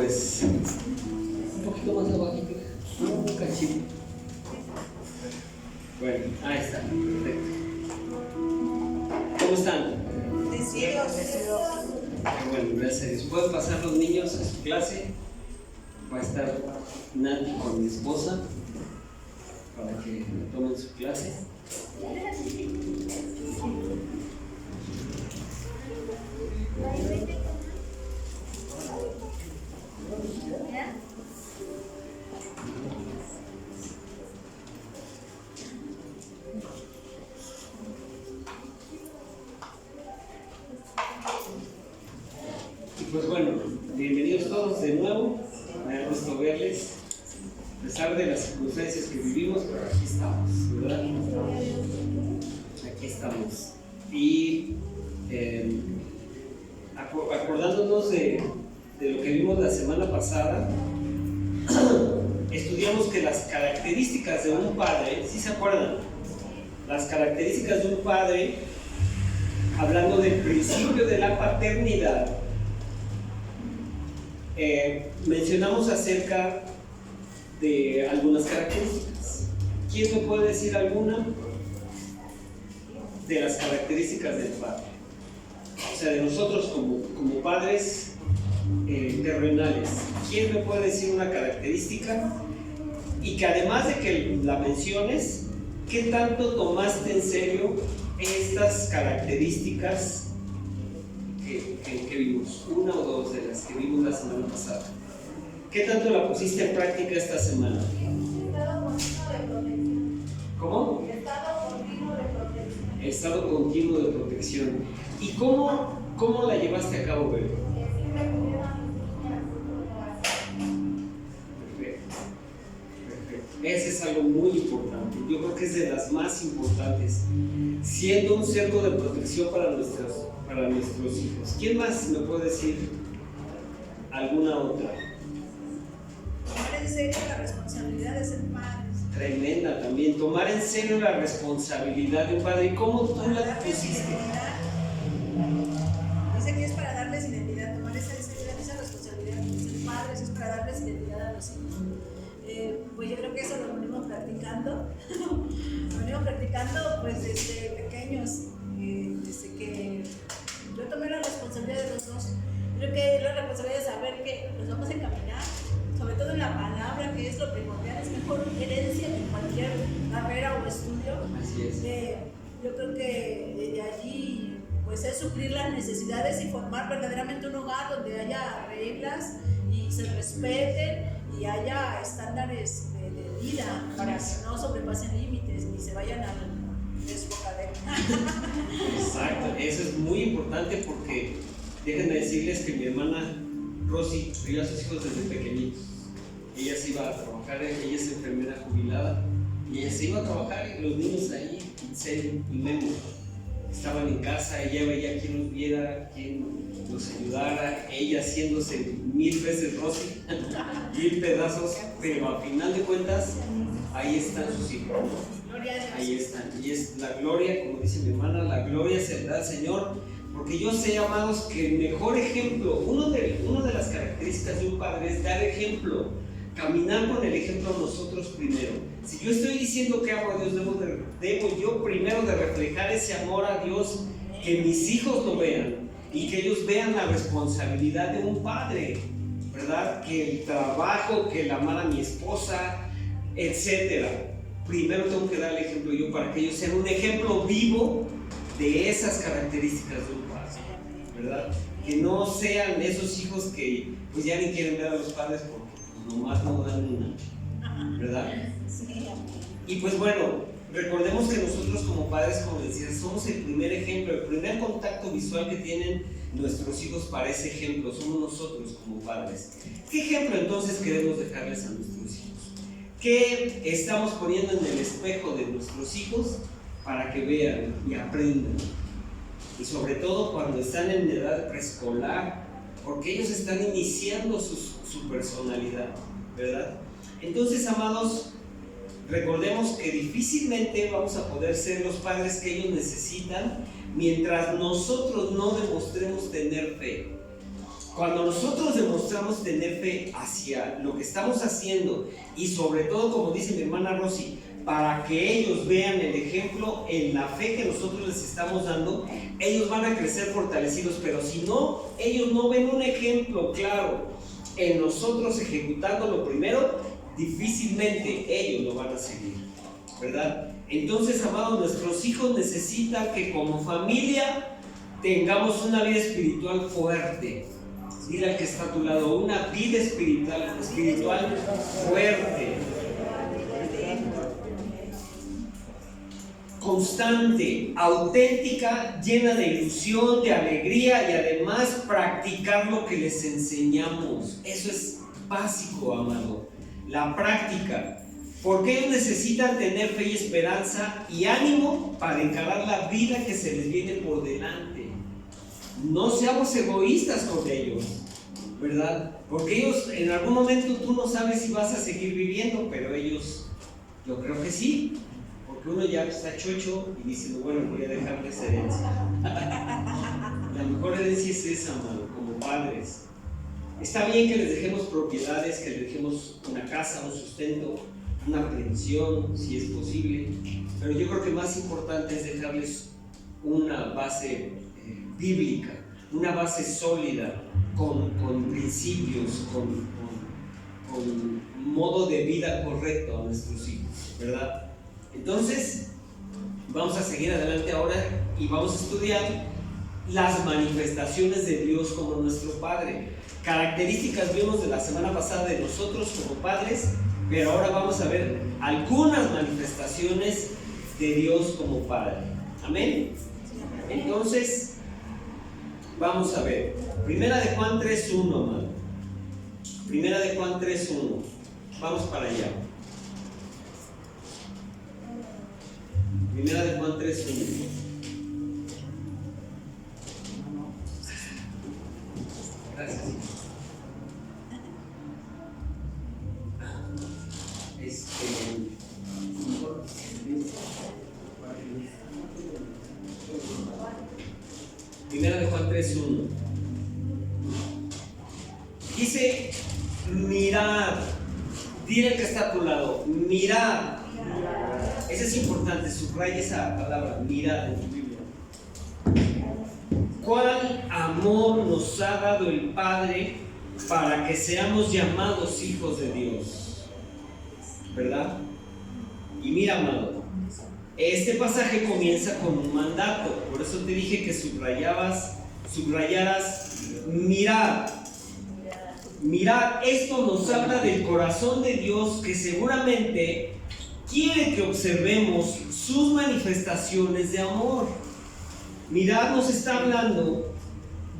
pues un poquito más abajito, un cachito. Bueno, ahí está, perfecto. ¿Cómo están? Bueno, gracias a Dios. ¿Pueden pasar los niños a su clase? Va a estar Nati con mi esposa para que tomen su clase. Y pues bueno, bienvenidos todos de nuevo. Me da gusto verles. A pesar de las circunstancias que vivimos, pero aquí estamos, ¿verdad? Aquí estamos. Y acordándonos de lo que vimos la semana pasada, estudiamos que las características de un padre, ¿sí se acuerdan? Las características de un padre, hablando del principio de la paternidad, mencionamos acerca de algunas características. ¿Quién me puede decir alguna de las características del padre? O sea, de nosotros como padres terrenales. ¿Quién me puede decir una característica? Y que además de que la menciones, ¿qué tanto tomaste en serio estas características que vimos? Una o dos de las que vimos la semana pasada. ¿Qué tanto la pusiste en práctica esta semana? Estado continuo de protección. ¿Cómo? Estado continuo de protección. Estado continuo de protección. ¿Y cómo la llevaste a cabo, Bebe? Perfecto. Ese es algo muy importante. Yo creo que es de las más importantes. Siendo un cerco de protección para nuestros hijos. ¿Quién más me puede decir alguna otra? Tomar en serio la responsabilidad de ser padres. Tremenda también, tomar en serio la responsabilidad de un padre. ¿Y cómo tú la pusiste? Dice que es para darles identidad, tomar esa responsabilidad de ser padres es para darles identidad a los hijos. Pues yo creo que eso lo venimos practicando, pues desde pequeños, desde que yo tomé la responsabilidad de los dos. Creo que la responsabilidad de saber que nos vamos a encaminar, sobre todo en la palabra, que es lo primordial, es mejor herencia que cualquier carrera o estudio. Así es. Yo creo que de allí pues es suplir las necesidades y formar verdaderamente un hogar donde haya reglas y se respeten y haya estándares de vida para que no sobrepasen límites ni se vayan al desbocadero. Exacto, eso es muy importante porque déjenme decirles que mi hermana Rosy crió a sus hijos desde pequeñitos. Ella se iba a trabajar, ella es enfermera jubilada y ella se iba a trabajar y los niños ahí, Itzel y Memo, estaban en casa, ella veía quién los viera, quién los ayudara, ella haciéndose 1000 veces Rosy, 1000 pedazos, pero a final de cuentas, ahí están sus hijos. Ahí están, y es la gloria, como dice mi hermana, la gloria se da al Señor, porque yo sé, amados, que el mejor ejemplo, una de las características de un padre es dar ejemplo, caminar con el ejemplo nosotros primero. Si yo estoy diciendo que amo a Dios, debo yo primero de reflejar ese amor a Dios, que mis hijos lo vean y que ellos vean la responsabilidad de un padre, ¿verdad? Que el trabajo, que el amar a mi esposa, etcétera. Primero tengo que dar el ejemplo yo para que ellos sean un ejemplo vivo de esas características de un padre, ¿verdad? Que no sean esos hijos que pues ya ni quieren ver a los padres porque pues, nomás no dan una, ¿verdad? Y pues bueno, recordemos que nosotros como padres, como decía, somos el primer ejemplo, el primer contacto visual que tienen nuestros hijos para ese ejemplo, somos nosotros como padres. ¿Qué ejemplo entonces queremos dejarles a nuestros hijos? ¿Qué estamos poniendo en el espejo de nuestros hijos para que vean y aprendan? Y sobre todo cuando están en edad preescolar, porque ellos están iniciando su personalidad, ¿verdad? Entonces, amados, recordemos que difícilmente vamos a poder ser los padres que ellos necesitan mientras nosotros no demostremos tener fe. Cuando nosotros demostramos tener fe hacia lo que estamos haciendo, y sobre todo, como dice mi hermana Rosy, para que ellos vean el ejemplo en la fe que nosotros les estamos dando, ellos van a crecer fortalecidos. Pero si no, ellos no ven un ejemplo claro en nosotros ejecutando lo primero, difícilmente ellos lo van a seguir, ¿verdad? Entonces, amados, nuestros hijos necesitan que como familia tengamos una vida espiritual fuerte. Dile al que está a tu lado, una vida espiritual fuerte, constante, auténtica, llena de ilusión, de alegría, y además practicar lo que les enseñamos. Eso es básico, amado, la práctica, porque ellos necesitan tener fe y esperanza y ánimo para encarar la vida que se les viene por delante. No seamos egoístas con ellos, ¿verdad? Porque ellos, en algún momento tú no sabes si vas a seguir viviendo, pero ellos, yo creo que sí. Porque uno ya está chocho y dice, bueno, voy a dejarles herencia. La mejor herencia es esa, mano, como padres. Está bien que les dejemos propiedades, que les dejemos una casa, un sustento, una pensión, si es posible, pero yo creo que más importante es dejarles una base bíblica, una base sólida, con principios, con modo de vida correcto a nuestros hijos, ¿verdad? Entonces, vamos a seguir adelante ahora y vamos a estudiar las manifestaciones de Dios como nuestro Padre. Características vimos de la semana pasada de nosotros como padres, pero ahora vamos a ver algunas manifestaciones de Dios como Padre. ¿Amén? Entonces, vamos a ver. Primera de Juan 3:1, amado. Primera de Juan 3:1. Vamos para allá. Primera de Juan 3:1. Gracias. Primera de Juan 3:1. Dice, mirad. Dile al que está a tu lado, mirad. Eso es importante, subraya esa palabra, mirad en tu Biblia. ¿Cuál amor nos ha dado el Padre para que seamos llamados hijos de Dios? ¿Verdad? Y mira, amado, este pasaje comienza con un mandato. Por eso te dije que subrayaras, mirad. Mirad, esto nos habla del corazón de Dios, que seguramente quiere que observemos sus manifestaciones de amor. Mirad, nos está hablando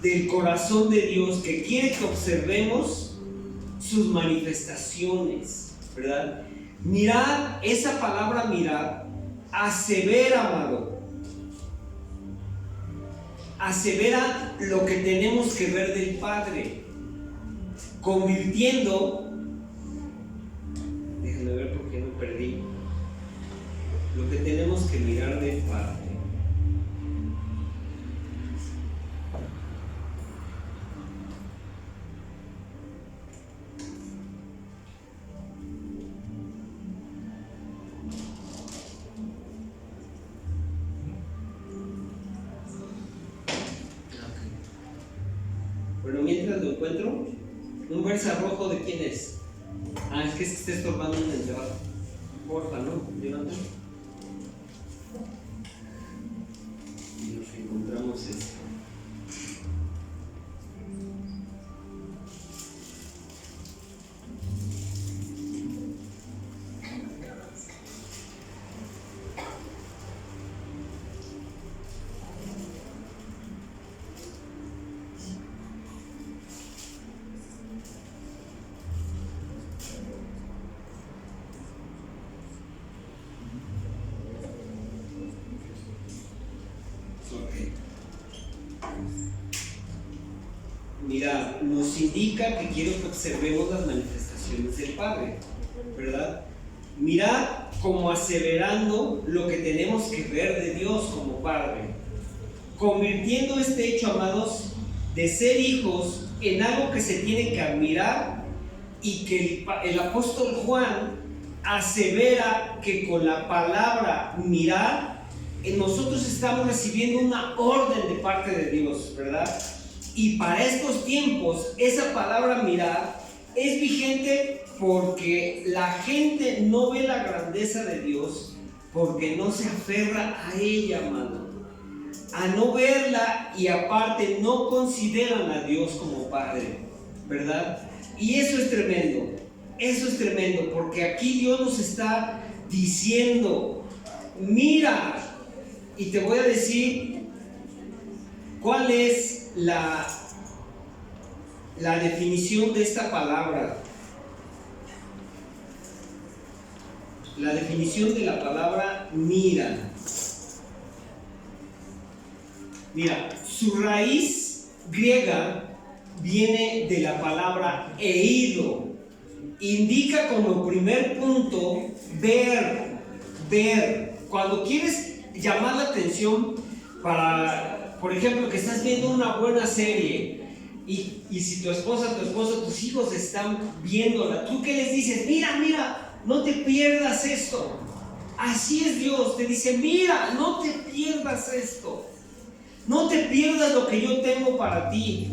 del corazón de Dios, que quiere que observemos sus manifestaciones, ¿verdad? Mirad, esa palabra mirad, asevera, amado, asevera lo que tenemos que ver del Padre, convirtiendo, déjenme ver porque me perdí, lo que tenemos que mirar del Padre. Bueno, mientras lo encuentro, un verso rojo, ¿de quién es? Es que está estorbando en el trabajo. Porfa, ¿no? Jonathan. Y nos encontramos esto. Mira, nos indica que quiere que observemos las manifestaciones del Padre, ¿verdad? Mirad como aseverando lo que tenemos que ver de Dios como Padre, convirtiendo este hecho, amados, de ser hijos en algo que se tiene que admirar, y que el apóstol Juan asevera que con la palabra mirar, nosotros estamos recibiendo una orden de parte de Dios, ¿verdad? Y para estos tiempos, esa palabra mirar es vigente porque la gente no ve la grandeza de Dios, porque no se aferra a ella, amado. A no verla, y aparte no consideran a Dios como Padre, ¿verdad? Y eso es tremendo, porque aquí Dios nos está diciendo, mira, y te voy a decir cuál es la definición de esta palabra. La definición de la palabra mira. Mira, su raíz griega viene de la palabra eido. Indica como primer punto ver. Cuando quieres llamar la atención para, por ejemplo, que estás viendo una buena serie y si tu esposa, tus hijos están viéndola, ¿tú qué les dices? Mira, no te pierdas esto. Así es Dios, te dice, mira, no te pierdas esto. No te pierdas lo que yo tengo para ti.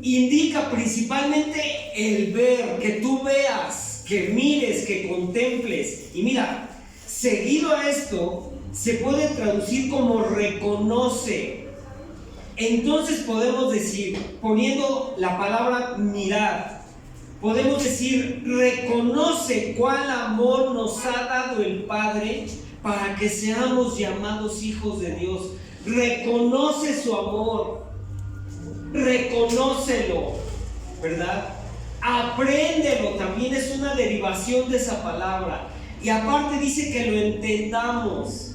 Indica principalmente el ver, que tú veas, que mires, que contemples. Y mira, seguido a esto, se puede traducir como reconoce. Entonces podemos decir, poniendo la palabra mirar, podemos decir, reconoce cuál amor nos ha dado el Padre para que seamos llamados hijos de Dios. Reconoce su amor, reconócelo, ¿verdad? Apréndelo, también es una derivación de esa palabra. Y aparte dice que lo entendamos.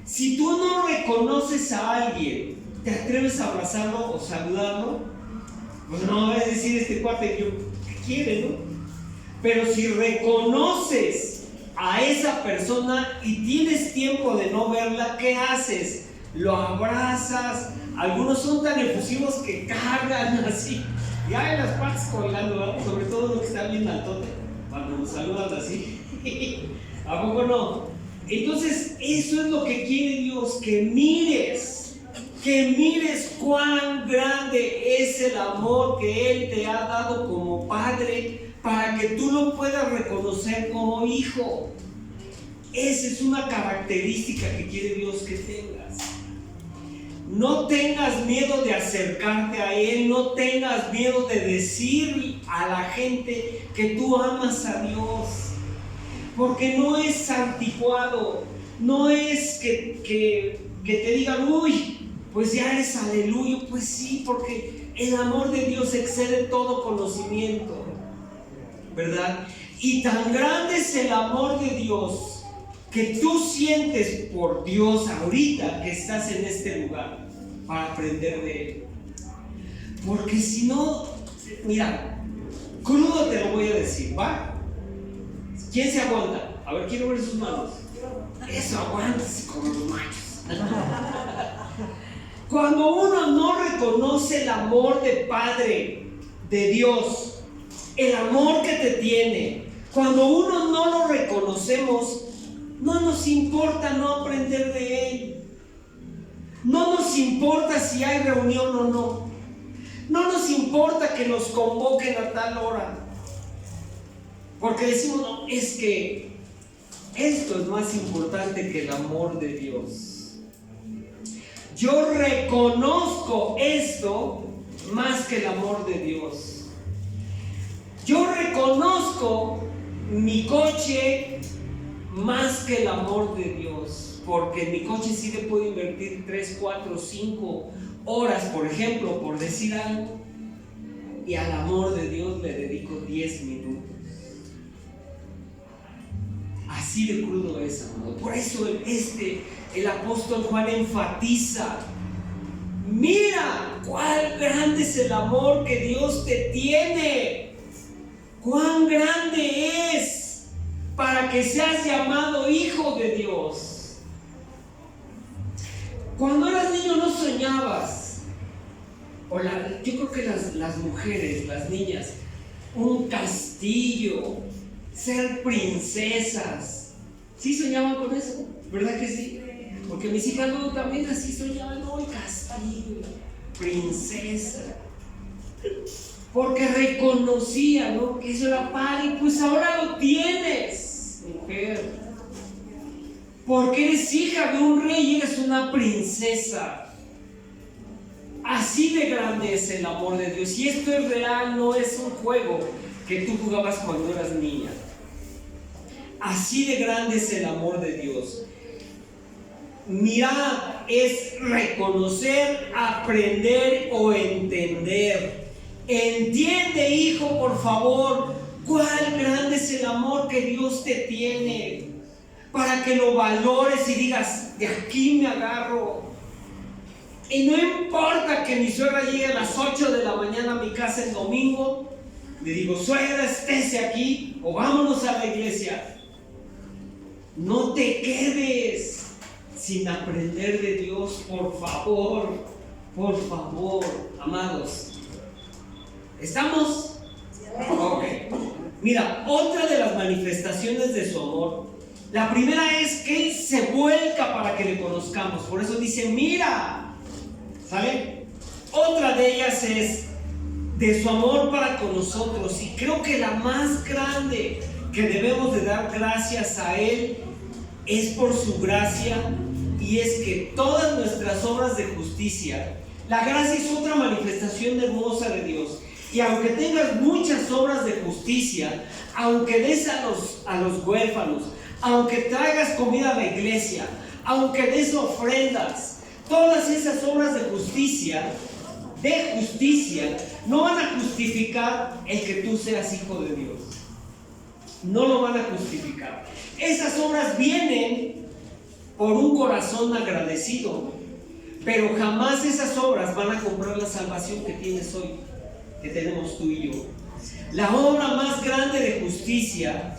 Si tú no reconoces a alguien, ¿te atreves a abrazarlo o saludarlo? Pues no, es decir, este cuate ¿qué quiere, no? Pero si reconoces a esa persona y tienes tiempo de no verla, ¿qué haces? Lo abrazas. Algunos son tan efusivos que cargan así, y hay las patas colgando, ¿verdad? Sobre todo lo que está bien altote, cuando nos saludan así. ¿A poco no? Entonces, eso es lo que quiere Dios, que mires cuán grande es el amor que Él te ha dado como Padre, para que tú lo puedas reconocer como hijo. Esa es una característica que quiere Dios que tengas. No tengas miedo de acercarte a Él, no tengas miedo de decir a la gente que tú amas a Dios, porque no es anticuado, no es que te digan, uy, pues ya eres aleluya. Pues sí, porque el amor de Dios excede todo conocimiento, ¿verdad? Y tan grande es el amor de Dios que tú sientes por Dios ahorita que estás en este lugar para aprender de Él. Porque si no, mira, crudo te lo voy a decir, ¿va? ¿Quién se aguanta? A ver, quiero ver sus manos. Eso, aguántese como los machos. Cuando uno no reconoce el amor de Padre, de Dios, el amor que te tiene, cuando uno no lo reconocemos, no nos importa no aprender de Él. No nos importa si hay reunión o no. No nos importa que nos convoquen a tal hora. Porque decimos, no, es que esto es más importante que el amor de Dios. Yo reconozco esto más que el amor de Dios. Yo reconozco mi coche más que el amor de Dios, porque en mi coche sí le puedo invertir 3, 4, 5 horas, por ejemplo, por decir algo, y al amor de Dios le dedico 10 minutos. Así de crudo es, amado. Por eso el apóstol Juan enfatiza: mira cuán grande es el amor que Dios te tiene, cuán grande es para que seas llamado hijo de Dios. Cuando eras niño no soñabas, yo creo que las mujeres, las niñas, un castillo, ser princesas. ¿Sí soñaban con eso? ¿Verdad que sí? Porque mis hijas luego también así soñaban, no, el castillo, princesa. Porque reconocía, ¿no?, que eso era padre, pues ahora lo tienes, mujer. Porque eres hija de un rey y eres una princesa. Así de grande es el amor de Dios. Y esto es real, no es un juego que tú jugabas cuando eras niña. Así de grande es el amor de Dios. Mirad, es reconocer, aprender o entender. Entiende, hijo, por favor, cuál grande es el amor que Dios te tiene, para que lo valores y digas, de aquí me agarro. Y no importa que mi suegra llegue a las 8 de la mañana a mi casa el domingo, le digo, suegra, estése aquí o vámonos a la iglesia. No te quedes sin aprender de Dios, por favor, amados. ¿Estamos? Ok. Mira, otra de las manifestaciones de su amor, la primera es que Él se vuelca para que le conozcamos. Por eso dice, mira. ¿Sale? Otra de ellas es de su amor para con nosotros, y creo que la más grande que debemos de dar gracias a Él es por su gracia, y es que todas nuestras obras de justicia, la gracia es otra manifestación hermosa de Dios, y aunque tengas muchas obras de justicia, aunque des a los huérfanos, aunque traigas comida a la iglesia, aunque des ofrendas, todas esas obras de justicia no van a justificar el que tú seas hijo de Dios. No lo van a justificar. Esas obras vienen por un corazón agradecido, pero jamás esas obras van a comprar la salvación que tienes hoy, que tenemos tú y yo. La obra más grande de justicia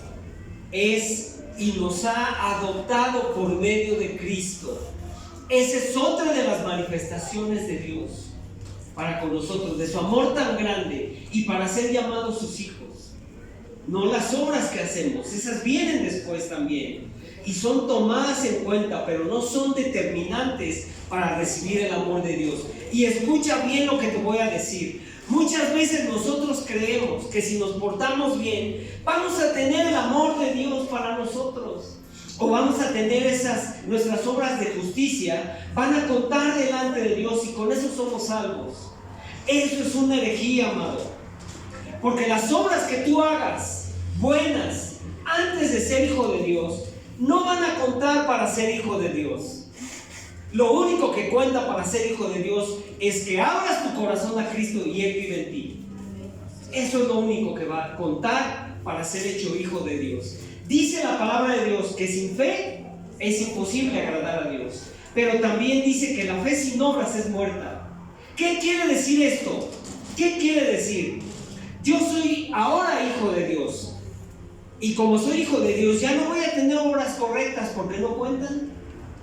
es y nos ha adoptado por medio de Cristo. Esa es otra de las manifestaciones de Dios para con nosotros, de su amor tan grande y para ser llamados sus hijos. No las obras que hacemos, esas vienen después también y son tomadas en cuenta, pero no son determinantes para recibir el amor de Dios. Y escucha bien lo que te voy a decir. Muchas veces nosotros creemos que si nos portamos bien, vamos a tener el amor de Dios para nosotros. O vamos a tener nuestras obras de justicia, van a contar delante de Dios y con eso somos salvos. Eso es una herejía, amado. Porque las obras que tú hagas, buenas, antes de ser hijo de Dios, no van a contar para ser hijo de Dios. Lo único que cuenta para ser hijo de Dios es que abras tu corazón a Cristo y Él vive en ti. Eso es lo único que va a contar para ser hecho hijo de Dios. Dice la palabra de Dios que sin fe es imposible agradar a Dios, pero también dice que la fe sin obras es muerta. ¿Qué quiere decir esto? ¿Qué quiere decir? Yo soy ahora hijo de Dios, y como soy hijo de Dios ya no voy a tener obras correctas porque no cuentan.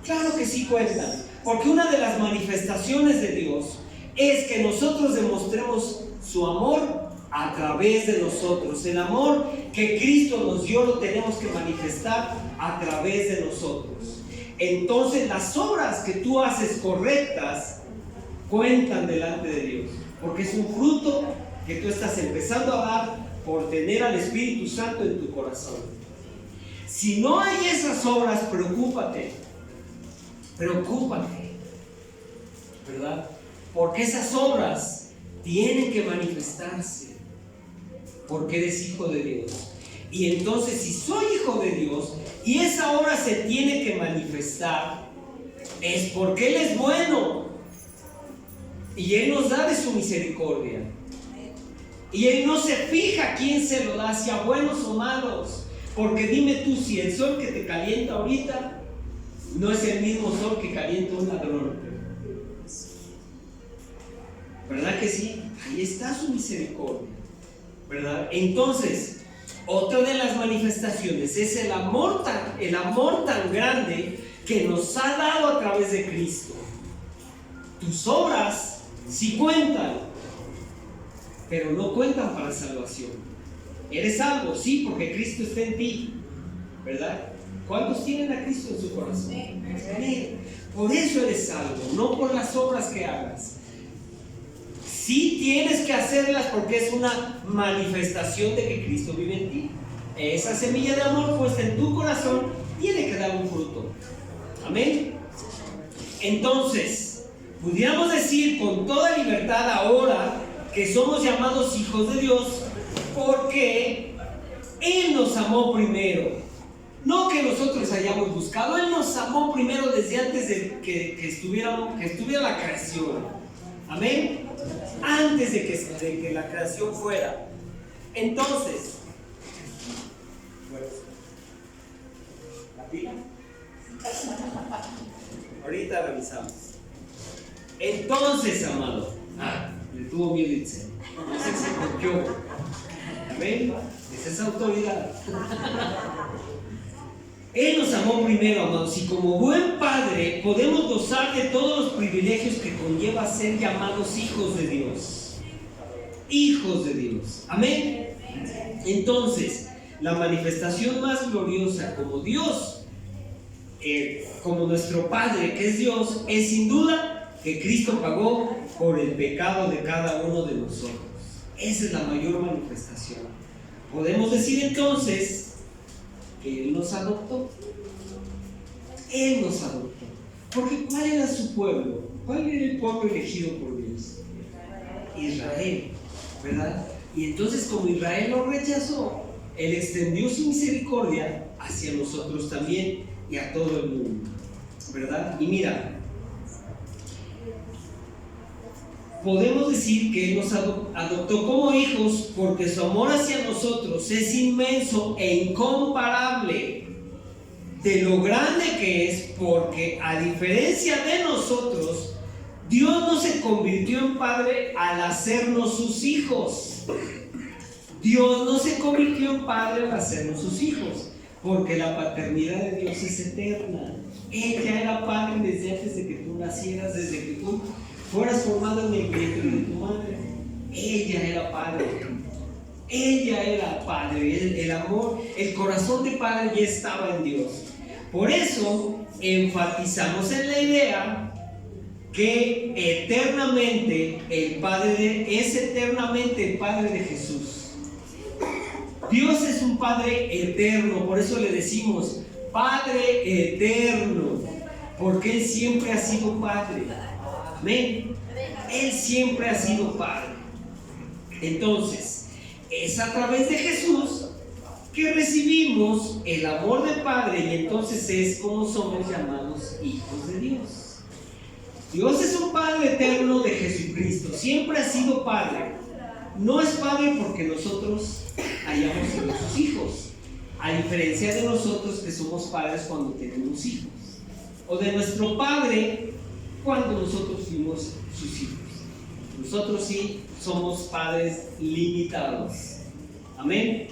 Claro que sí cuentan, porque una de las manifestaciones de Dios es que nosotros demostremos su amor a través de nosotros. El amor que Cristo nos dio lo tenemos que manifestar a través de nosotros. Entonces las obras que tú haces correctas cuentan delante de Dios, porque es un fruto que tú estás empezando a dar por tener al Espíritu Santo en tu corazón. Si no hay esas obras, preocúpate, ¿verdad? Porque esas obras tienen que manifestarse, porque eres hijo de Dios. Y entonces, si soy hijo de Dios y esa obra se tiene que manifestar, es porque Él es bueno y Él nos da de su misericordia. Y Él no se fija quién se lo da, sea buenos o malos. Porque dime tú, si el sol que te calienta ahorita no es el mismo sol que calienta un ladrón, ¿verdad que sí? Ahí está su misericordia, ¿verdad? Entonces, otra de las manifestaciones es el amor tan grande que nos ha dado a través de Cristo. Tus obras Sí cuentan, pero no cuentan para salvación. Eres salvo, sí, porque Cristo está en ti, ¿verdad? ¿Cuántos tienen a Cristo en su corazón? Amén. Por eso eres salvo, no por las obras que hagas. Sí tienes que hacerlas porque es una manifestación de que Cristo vive en ti. Esa semilla de amor puesta en tu corazón tiene que dar un fruto. Amén. Entonces, pudiéramos decir con toda libertad ahora que somos llamados hijos de Dios porque Él nos amó primero. No que nosotros hayamos buscado, Él nos amó primero desde antes de que estuviera la creación. Amén. Antes de que la creación fuera. Entonces, ¿la pila? Ahorita revisamos. Entonces, amado, le tuvo miedo Itzel. No sé si confió. Amén. Es esa autoridad. Él nos amó primero, amados, y como buen padre podemos gozar de todos los privilegios que conlleva ser llamados hijos de Dios. Hijos de Dios. Amén. Entonces, la manifestación más gloriosa como Dios, como nuestro Padre que es Dios, es sin duda que Cristo pagó por el pecado de cada uno de nosotros. Esa es la mayor manifestación. Podemos decir entonces que Él nos adoptó. Él nos adoptó. Porque ¿cuál era su pueblo? ¿Cuál era el pueblo elegido por Dios? Israel, ¿verdad? Y entonces como Israel lo rechazó, Él extendió su misericordia hacia nosotros también y a todo el mundo, ¿verdad? Y mira, podemos decir que Él nos adoptó como hijos porque su amor hacia nosotros es inmenso e incomparable de lo grande que es, porque a diferencia de nosotros, Dios no se convirtió en Padre al hacernos sus hijos. Dios no se convirtió en Padre al hacernos sus hijos, porque la paternidad de Dios es eterna. Él ya era Padre desde antes de que tú nacieras, desde que tú fueras formado en el vientre de tu madre. Ella era Padre. Ella era Padre. El amor, el corazón de Padre ya estaba en Dios. Por eso enfatizamos en la idea que eternamente el Padre es eternamente el Padre de Jesús. Dios es un Padre eterno, por eso le decimos Padre eterno, porque Él siempre ha sido Padre. Amén. Él siempre ha sido Padre. Entonces, es a través de Jesús que recibimos el amor del Padre y entonces es como somos llamados hijos de Dios. Dios es un Padre eterno de Jesucristo, siempre ha sido Padre. No es Padre porque nosotros hayamos sido sus hijos, a diferencia de nosotros que somos padres cuando tenemos hijos, o de nuestro Padre cuando nosotros fuimos sus hijos. Nosotros sí somos padres limitados. Amén.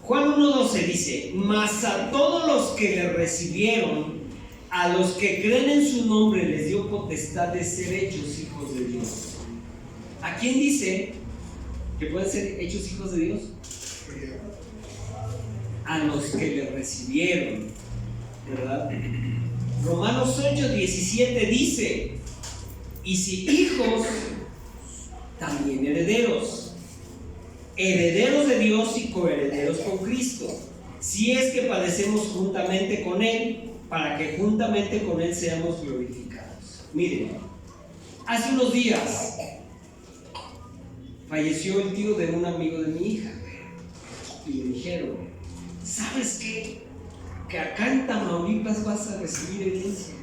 Juan 1:12 dice: mas a todos los que le recibieron, a los que creen en su nombre, les dio potestad de ser hechos hijos de Dios. ¿A quién dice que pueden ser hechos hijos de Dios? A los que le recibieron, ¿verdad? Romanos 8:17 dice: y si hijos, también herederos, herederos de Dios y coherederos con Cristo, si es que padecemos juntamente con Él, para que juntamente con Él seamos glorificados. Miren, hace unos días falleció el tío de un amigo de mi hija y le dijeron: ¿sabes qué? Que acá en Tamaulipas vas a recibir herencia,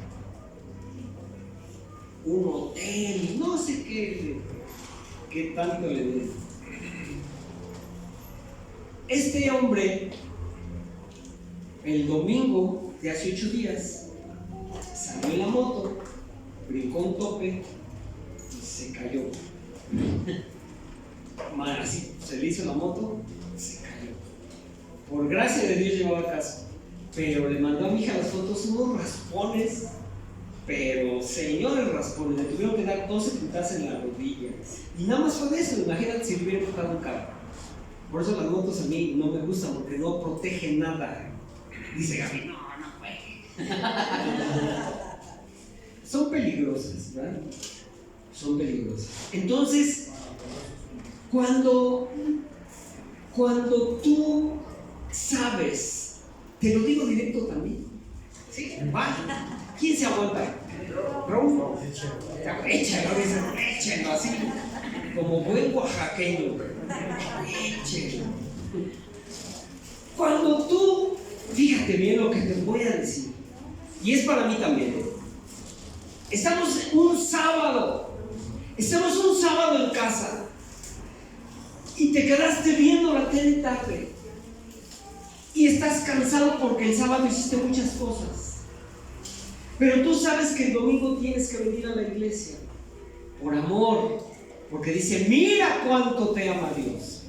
un hotel, no sé qué tanto le den. Este hombre, el domingo de hace 8 días, salió en la moto, brincó un tope y se cayó. Así se le hizo la moto, se cayó. Por gracia de Dios llegó a casa, pero le mandó a mi hija las fotos, unos raspones pero señores raspones, le tuvieron que dar 12 putas en la rodilla. Y nada más fue de eso, imagínate si le hubiera tocado un carro. Por eso las motos a mí no me gustan, porque no protegen nada. Dice Gaby, no puede. Son peligrosas, ¿verdad? Son peligrosas. Entonces, cuando tú sabes, te lo digo directo también. ¿Sí? ¿Va? ¿Quién se aguanta? ¿Raúl? Échalo así, como buen oaxaqueño. Échalo. Cuando tú, fíjate bien lo que te voy a decir, y es para mí también. Estamos un sábado en casa y te quedaste viendo la tele tarde y estás cansado porque el sábado hiciste muchas cosas, pero tú sabes que el domingo tienes que venir a la iglesia por amor, porque dice, mira cuánto te ama Dios.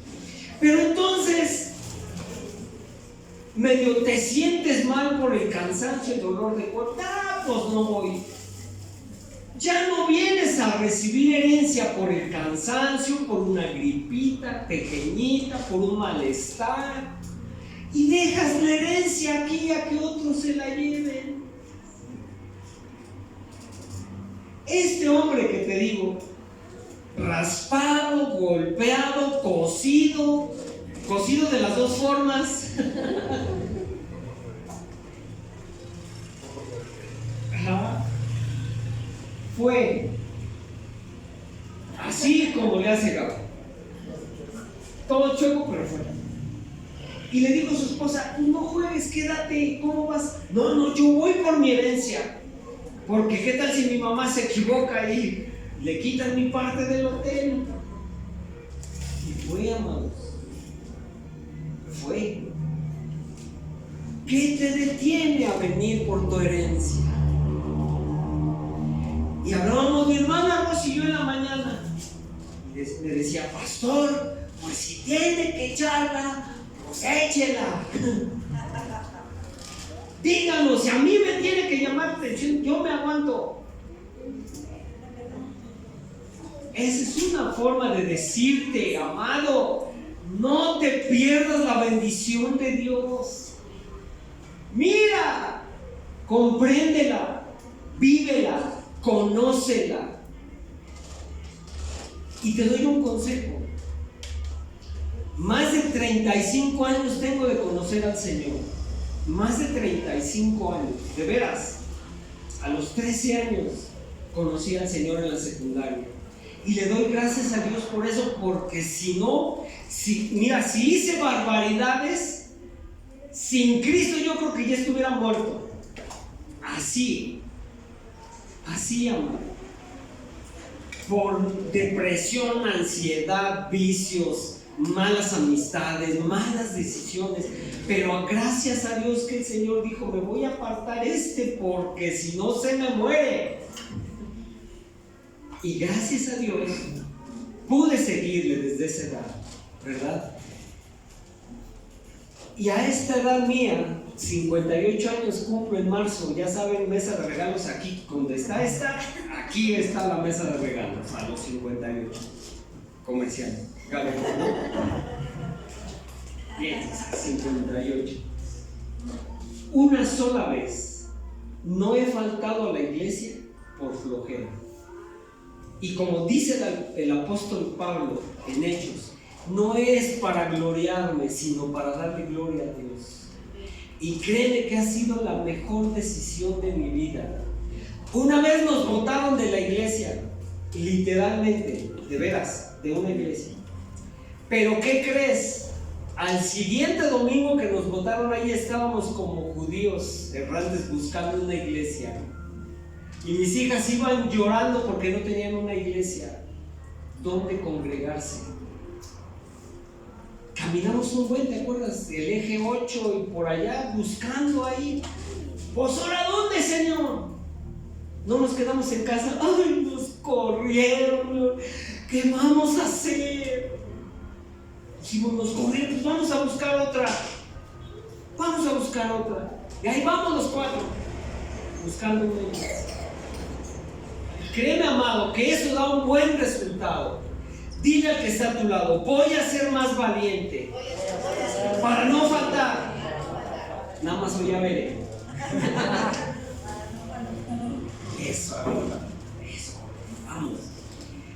Pero entonces medio te sientes mal por el cansancio, el dolor de cuerpo. Pues no voy. Ya no vienes a recibir herencia por el cansancio, por una gripita pequeñita, por un malestar, y dejas la herencia aquí a que otros se la lleven. Este hombre que te digo, raspado, golpeado, cocido de las dos formas. Fue así como le hace Gabo. Todo chueco, pero fue. Y le dijo a su esposa, no juegues, quédate, ¿cómo vas? No, yo voy por mi herencia. Porque qué tal si mi mamá se equivoca y le quitan mi parte del hotel. Y fue, amados. Fue. ¿Qué te detiene a venir por tu herencia? Y hablábamos mi hermana Rosy y yo en la mañana. Y me decía, pastor, pues si tiene que echarla, pues échela. Díganos, si a mí me tiene que llamar la atención, yo me aguanto. Esa es una forma de decirte, amado, no te pierdas la bendición de Dios. Mira, compréndela, vívela, conócela. Y te doy un consejo. Más de 35 años tengo de conocer al Señor. Más de 35 años, de veras. A los 13 años conocí al Señor en la secundaria. Y le doy gracias a Dios por eso, porque si hice barbaridades, sin Cristo yo creo que ya estuviera muerto. Así, amado. Por depresión, ansiedad, vicios, malas amistades, malas decisiones. Pero gracias a Dios que el Señor dijo, me voy a apartar porque si no se me muere. Y gracias a Dios pude seguirle desde esa edad, ¿verdad? Y a esta edad mía, 58 años cumplo en marzo, ya saben, mesa de regalos aquí, donde está esta, aquí está la mesa de regalos, a los 58, comercial, bien, 58. Una sola vez no he faltado a la iglesia por flojera. Y como dice el apóstol Pablo en Hechos, no es para gloriarme, sino para darle gloria a Dios. Y créeme que ha sido la mejor decisión de mi vida. Una vez nos botaron de la iglesia, literalmente, de veras, de una iglesia. Pero ¿qué crees? Al siguiente domingo que nos botaron ahí estábamos como judíos errantes buscando una iglesia. Y mis hijas iban llorando porque no tenían una iglesia donde congregarse. Caminamos un buen, ¿te acuerdas? El eje 8 y por allá buscando ahí. Pues ahora, ¿dónde, Señor? No nos quedamos en casa. Ay, nos corrieron. ¿Qué vamos a hacer? Dijimos, nos corrieron, pues vamos a buscar otra. Vamos a buscar otra. Y ahí vamos los 4 buscando una iglesia. Créeme, amado, que eso da un buen resultado. Dile al que está a tu lado: voy a ser más valiente para no faltar. Nada más voy a ver. Eso. Vamos.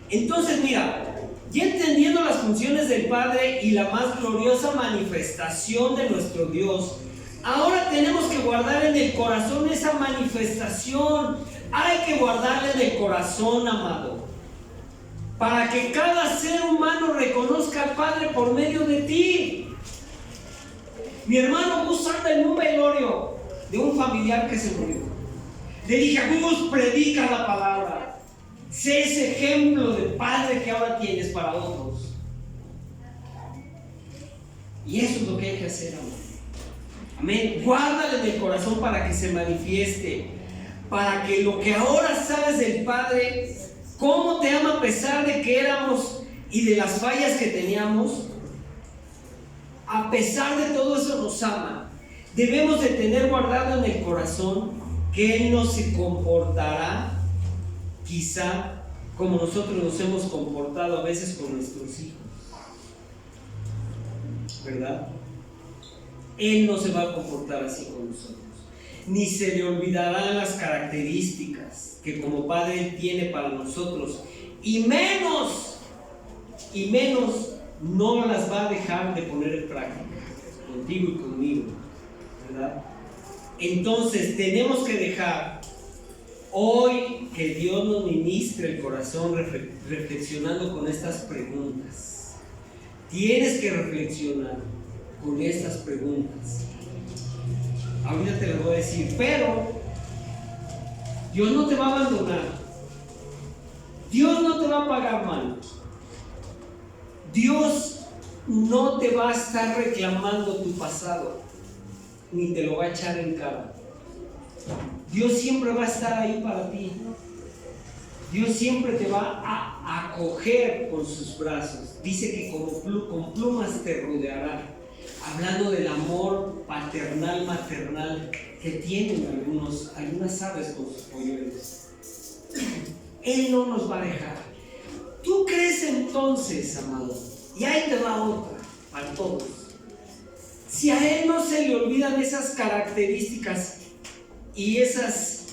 Entonces, mira, ya entendiendo las funciones del Padre y la más gloriosa manifestación de nuestro Dios, ahora tenemos que guardar en el corazón esa manifestación. Hay que guardarla en el corazón, amado, para que cada ser humano reconozca al Padre por medio de ti. Mi hermano Gus anda en un velorio de un familiar que se murió. Le dije: Gus, predica la palabra. Sé ese ejemplo de padre que ahora tienes para otros. Y eso es lo que hay que hacer, amor. Amén. Guárdale en el corazón para que se manifieste. Para que lo que ahora sabes del Padre, cómo te ama a pesar de que éramos y de las fallas que teníamos, a pesar de todo eso nos ama. Debemos de tener guardado en el corazón que Él no se comportará quizá como nosotros nos hemos comportado a veces con nuestros hijos, ¿verdad? Él no se va a comportar así con nosotros, ni se le olvidarán las características que como Padre Él tiene para nosotros, y menos no las va a dejar de poner en práctica contigo y conmigo, ¿verdad? Entonces tenemos que dejar hoy que Dios nos ministre el corazón reflexionando con estas preguntas. Tienes que reflexionar con estas preguntas. Ahorita te las voy a decir, pero Dios no te va a abandonar. Dios no te va a pagar mal. Dios no te va a estar reclamando tu pasado, ni te lo va a echar en cara. Dios siempre va a estar ahí para ti. Dios siempre te va a acoger con sus brazos. Dice que con plumas te rodeará, hablando del amor paternal, maternal que tienen algunas aves con sus polluelos. Él no nos va a dejar. ¿Tú crees entonces, amado? Y ahí te va otra, para todos. Si a Él no se le olvidan esas características y esas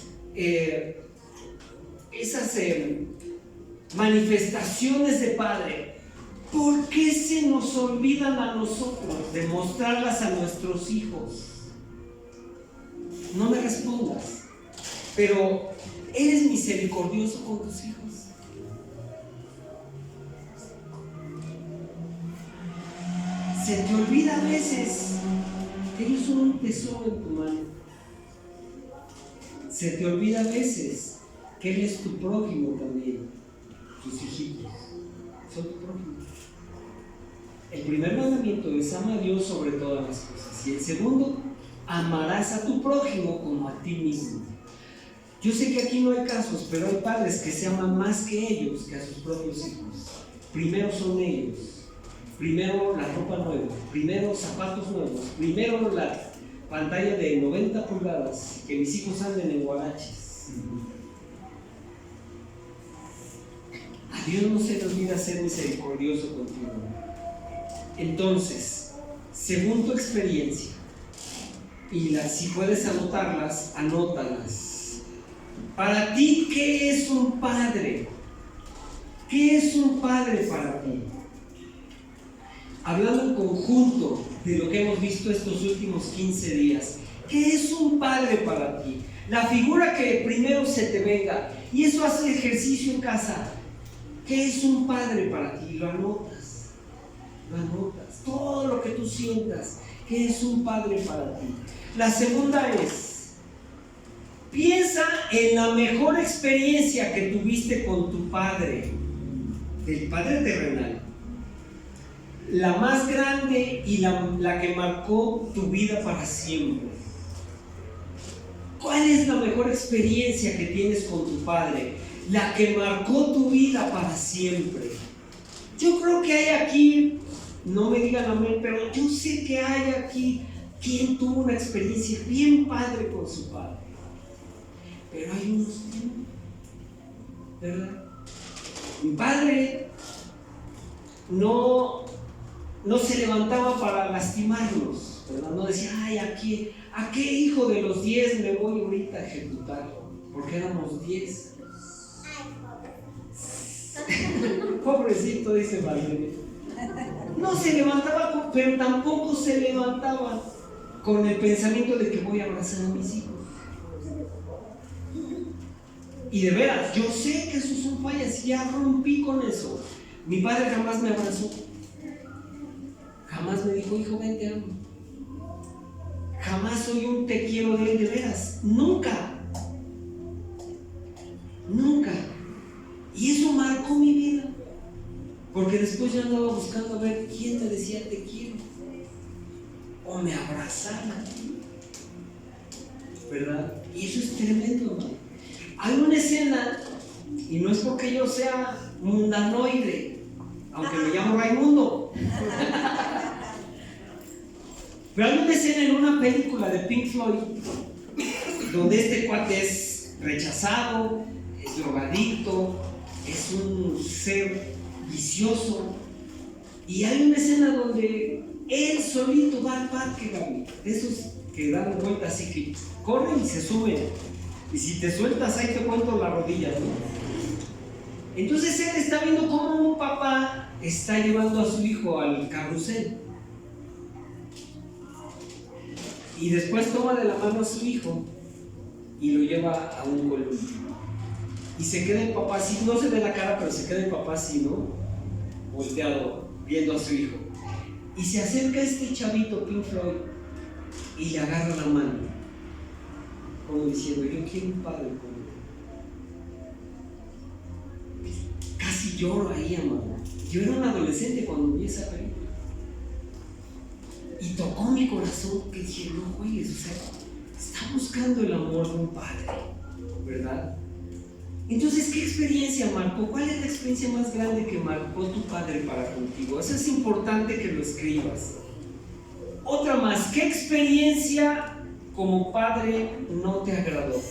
manifestaciones de Padre, ¿por qué se nos olvidan a nosotros de mostrarlas a nuestros hijos? No me respondas, pero ¿eres misericordioso con tus hijos? Se te olvida a veces que ellos son un tesoro en tu mano. Se te olvida a veces que Él es tu prójimo también. Tus hijitos son tu prójimo. El primer mandamiento es: ama a Dios sobre todas las cosas. Y el segundo: amarás a tu prójimo como a ti mismo. Yo sé que aquí no hay casos, pero hay padres que se aman más que ellos, que a sus propios hijos. Primero son ellos. Primero la ropa nueva, primero zapatos nuevos, primero la pantalla de 90 pulgadas, que mis hijos anden en guaraches. A Dios no se le olvida ser misericordioso contigo. Entonces, según tu experiencia, y si puedes anotarlas, anótalas. Para ti, ¿qué es un padre? ¿Qué es un padre para ti? Hablando en conjunto de lo que hemos visto estos últimos 15 días, ¿qué es un padre para ti? La figura que primero se te venga, y eso hace ejercicio en casa. ¿Qué es un padre para ti? Lo anotas, todo lo que tú sientas. ¿Qué es un padre para ti? La segunda es: piensa en la mejor experiencia que tuviste con tu padre, el Padre terrenal. La más grande y la que marcó tu vida para siempre. ¿Cuál es la mejor experiencia que tienes con tu Padre? La que marcó tu vida para siempre. Yo creo que hay aquí, no me digan amén, pero yo sé que hay aquí quien tuvo una experiencia bien padre con su padre. Pero hay unos que no. ¿verdad? Mi padre no se levantaba para lastimarnos, ¿verdad? No decía, ay, ¿a qué hijo de los 10 me voy ahorita a ejecutar? Porque éramos 10. Pobrecito, dice Valeria. No se levantaba, pero tampoco se levantaba con el pensamiento de que voy a abrazar a mis hijos. Y de veras, yo sé que eso son fallas y ya rompí con eso. Mi padre jamás me abrazó. Jamás me dijo, hijo, ven, te amo. Jamás oí un te quiero de él, de veras. Nunca. Nunca. Y eso marcó mi vida. Porque después yo andaba buscando a ver quién me decía te quiero. O me abrazara. ¿Verdad? Y eso es tremendo, ¿no? Hay una escena, y no es porque yo sea mundanoide, aunque me llamo Raimundo. Pero hay una escena en una película de Pink Floyd donde este cuate es rechazado, es drogadicto, es un ser vicioso, y hay una escena donde él solito va al parque, Gaby, de esos que dan vueltas así que corren y se suben, y si te sueltas ahí te cuento las rodillas, ¿no? Entonces él está viendo cómo un papá está llevando a su hijo al carrusel, y después toma de la mano a su hijo y lo lleva a un columpio. Y se queda el papá así, no se ve la cara, pero se queda el papá así, ¿no? Volteado, viendo a su hijo. Y se acerca este chavito, Pink Floyd, y le agarra la mano, como diciendo, yo quiero un padre como él. Casi lloro ahí, amado. Yo era un adolescente cuando vi esa película. Y tocó mi corazón, que dije, no juegues, o sea, está buscando el amor de un padre, ¿verdad? Entonces, ¿qué experiencia marcó? ¿Cuál es la experiencia más grande que marcó tu padre para contigo? Eso es importante que lo escribas. Otra más, ¿qué experiencia como padre no te agradó?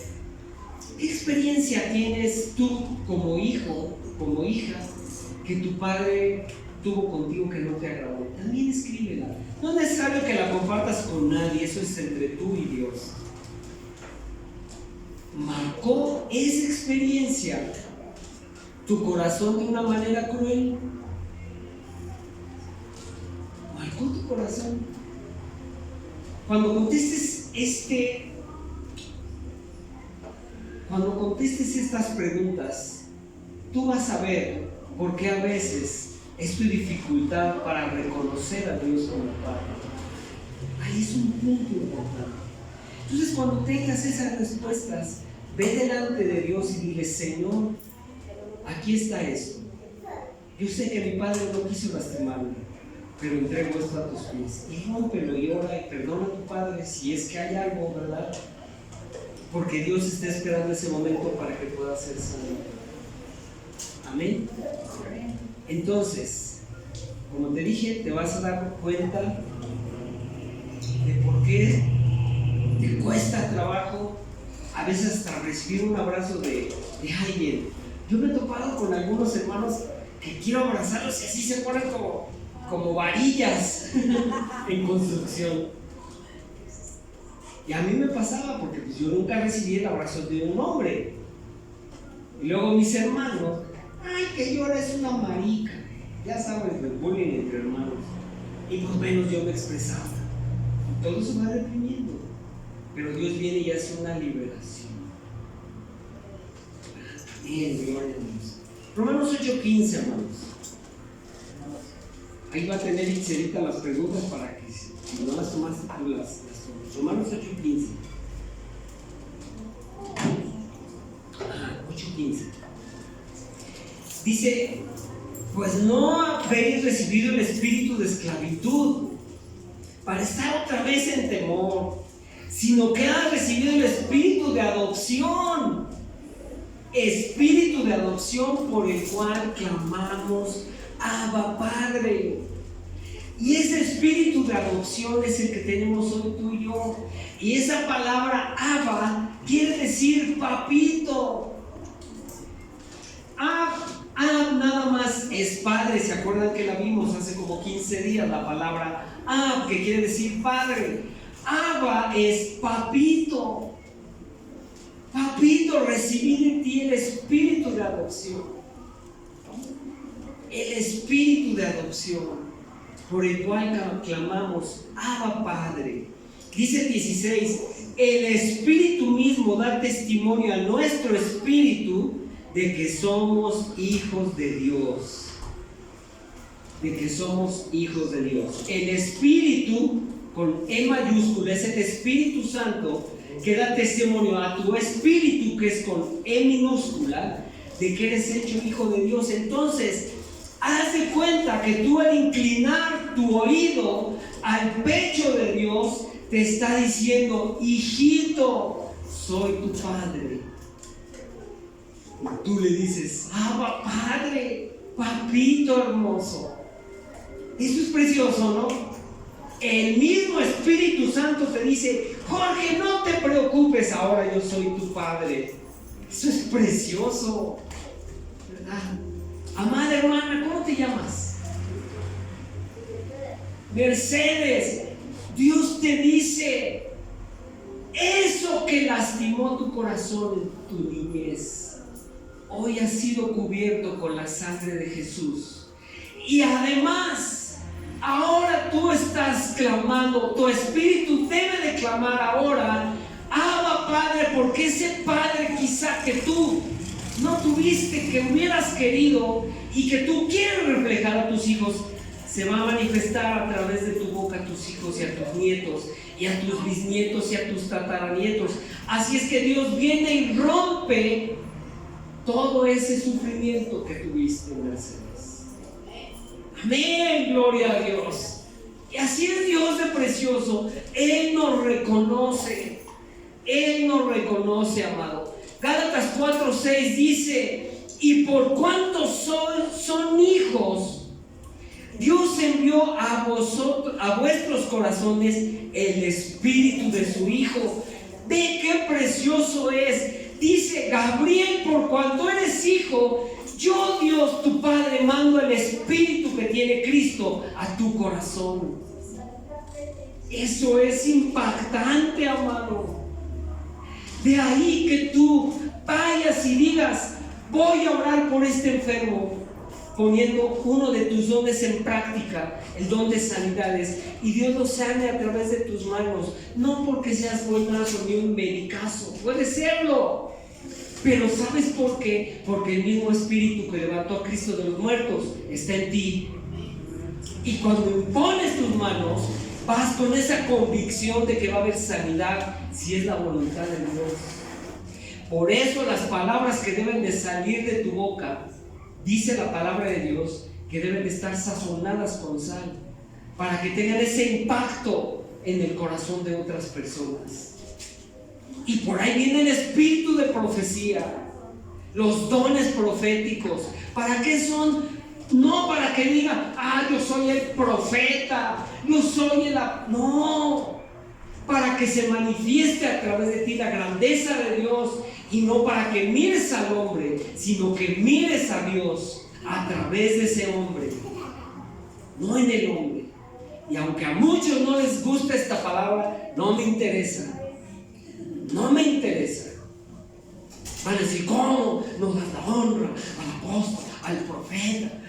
¿Qué experiencia tienes tú como hijo, como hija, que tu padre tuvo contigo que no te agradó? También escríbela. No es necesario que la compartas con nadie, eso es entre tú y Dios. ¿Marcó esa experiencia tu corazón de una manera cruel? ¿Marcó tu corazón? Cuando contestes estas preguntas, tú vas a ver por qué a veces es tu dificultad para reconocer a Dios como Padre. Ahí es un punto importante. Entonces, cuando tengas esas respuestas, ve delante de Dios y dile, Señor, aquí está esto. Yo sé que mi padre no quiso lastimarme, pero entrego esto a tus pies. Y rómpelo y ora y perdona a tu padre si es que hay algo, ¿verdad? Porque Dios está esperando ese momento para que pueda ser sanado. Amén. Entonces, como te dije, te vas a dar cuenta de por qué te cuesta trabajo a veces hasta recibir un abrazo de alguien. Yo me he topado con algunos hermanos que quiero abrazarlos y así se ponen como varillas en construcción. Y a mí me pasaba porque pues, yo nunca recibí el abrazo de un hombre. Y luego mis hermanos, ay, que llora, es una marica. Ya sabes, el bullying entre hermanos. Y pues menos yo me expresaba. Y todo se va reprimiendo. Pero Dios viene y hace una liberación. Bien, gloria a Dios. Romanos 8:15, hermanos. Ahí va a tener Itzelita las preguntas para que si no las tomaste tú las tomas. Romanos 8:15. 8:15. Dice, pues no habéis recibido el espíritu de esclavitud para estar otra vez en temor, sino que han recibido el espíritu de adopción por el cual clamamos, Abba, Padre. Y ese espíritu de adopción es el que tenemos hoy tú y yo. Y esa palabra Abba quiere decir papito. Ab nada más es padre. ¿Se acuerdan que la vimos hace como 15 días? La palabra Ab, que quiere decir padre. Abba es papito. Papito, recibir en ti el espíritu de adopción. El espíritu de adopción por el cual clamamos Abba Padre. Dice el 16: el Espíritu mismo da testimonio a nuestro espíritu de que somos hijos de Dios. De que somos hijos de Dios. El Espíritu, con E mayúscula, es el Espíritu Santo que da testimonio a tu espíritu, que es con E minúscula, de que eres hecho hijo de Dios. Entonces, haz de cuenta que tú, al inclinar tu oído al pecho de Dios, te está diciendo: hijito, soy tu padre. Y tú le dices: Abba Padre, papito hermoso. Eso es precioso, ¿no? El mismo Espíritu Santo te dice: Jorge, no te preocupes, ahora yo soy tu padre. Eso es precioso, ¿verdad? Amada hermana, ¿cómo te llamas? Mercedes. Dios te dice: eso que lastimó tu corazón en tu niñez, hoy ha sido cubierto con la sangre de Jesús. Y además, ahora tú estás clamando, tu espíritu debe de clamar ahora: Abba Padre, porque ese Padre quizá que tú no tuviste, que hubieras querido y que tú quieres reflejar a tus hijos, se va a manifestar a través de tu boca a tus hijos y a tus nietos y a tus bisnietos y a tus tataranietos. Así es que Dios viene y rompe todo ese sufrimiento que tuviste, Mercedes. Amén, gloria a Dios. Y así es Dios de precioso. Él nos reconoce. Él nos reconoce, amado. Gálatas 4:6 dice: y por cuanto son hijos, Dios envió a vuestros corazones el espíritu de su Hijo. Ve qué precioso es. Dice Gabriel: por cuanto eres hijo, yo, Dios tu Padre, mando el espíritu que tiene Cristo a tu corazón. Eso es impactante, amado. De ahí que tú vayas y digas: voy a orar por este enfermo, poniendo uno de tus dones en práctica, el don de sanidades, y Dios lo sane a través de tus manos. No porque seas buenazo ni un medicazo, puede serlo, pero ¿sabes por qué? Porque el mismo espíritu que levantó a Cristo de los muertos está en ti. Y cuando impones tus manos, vas con esa convicción de que va a haber sanidad, si es la voluntad de Dios. Por eso las palabras que deben de salir de tu boca, dice la palabra de Dios, que deben de estar sazonadas con sal, para que tengan ese impacto en el corazón de otras personas. Y por ahí viene el espíritu de profecía, los dones proféticos. ¿Para qué son? No para que diga: yo soy el profeta, yo soy el... No, para que se manifieste a través de ti la grandeza de Dios, y no para que mires al hombre, sino que mires a Dios a través de ese hombre, no en el hombre. Y aunque a muchos no les gusta esta palabra, no me interesa. No me interesa. Van a decir: ¿cómo nos das la honra al apóstol, al profeta?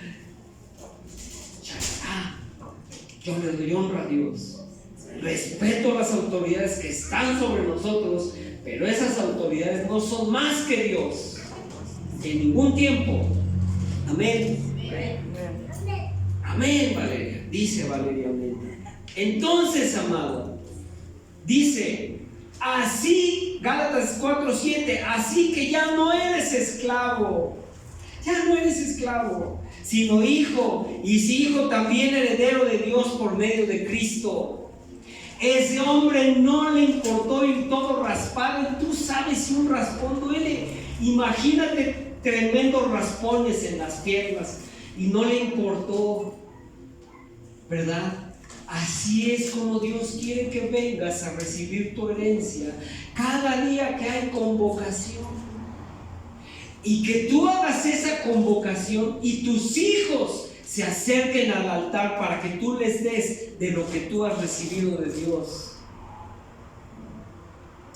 Ya está. Yo le doy honra a Dios. Respeto a las autoridades que están sobre nosotros, pero esas autoridades no son más que Dios en ningún tiempo. Amén. Amén, Valeria. Dice Valeria, amén. Entonces, amado, dice así, Gálatas 4:7: así que ya no eres esclavo, sino hijo, y si hijo, también heredero de Dios por medio de Cristo. Ese hombre no le importó ir todo raspado, y tú sabes si un raspón duele. Imagínate tremendos raspones en las piernas, y no le importó, ¿verdad? Así es como Dios quiere que vengas a recibir tu herencia cada día que hay convocación. y que tú hagas esa convocación y tus hijos se acerquen al altar para que tú les des de lo que tú has recibido de Dios.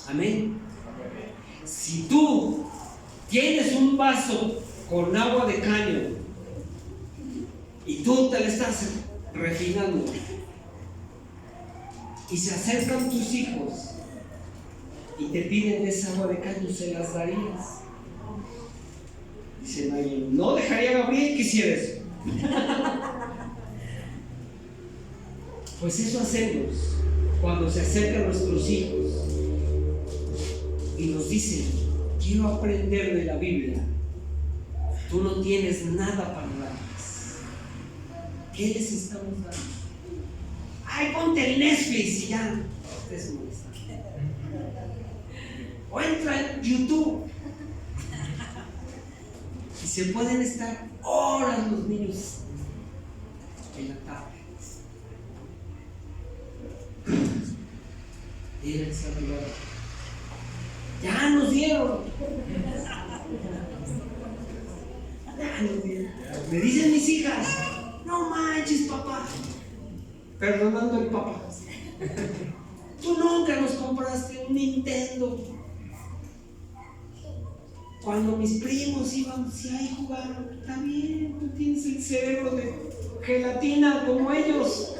Amén. Si tú tienes un vaso con agua de caño y tú te la estás refinando y se acercan tus hijos y te piden esa agua de caño, ¿se las darías? Dicen ahí, no dejaría a Gabriel que hiciera eso. Pues eso hacemos cuando se acercan nuestros hijos y nos dicen, quiero aprender de la Biblia. Tú no tienes nada para darles. ¿Qué les estamos dando? Ay, ponte el Netflix y ya. Ustedes molestan. O entra en YouTube. Y se pueden estar horas los niños en la tablet. Y el celular. Ya nos dieron. Me dicen mis hijas, no manches, papá. Perdonando al papá. Tú nunca nos compraste un Nintendo. Cuando mis primos iban, si ahí jugaron, está bien, tú tienes el cerebro de gelatina como ellos.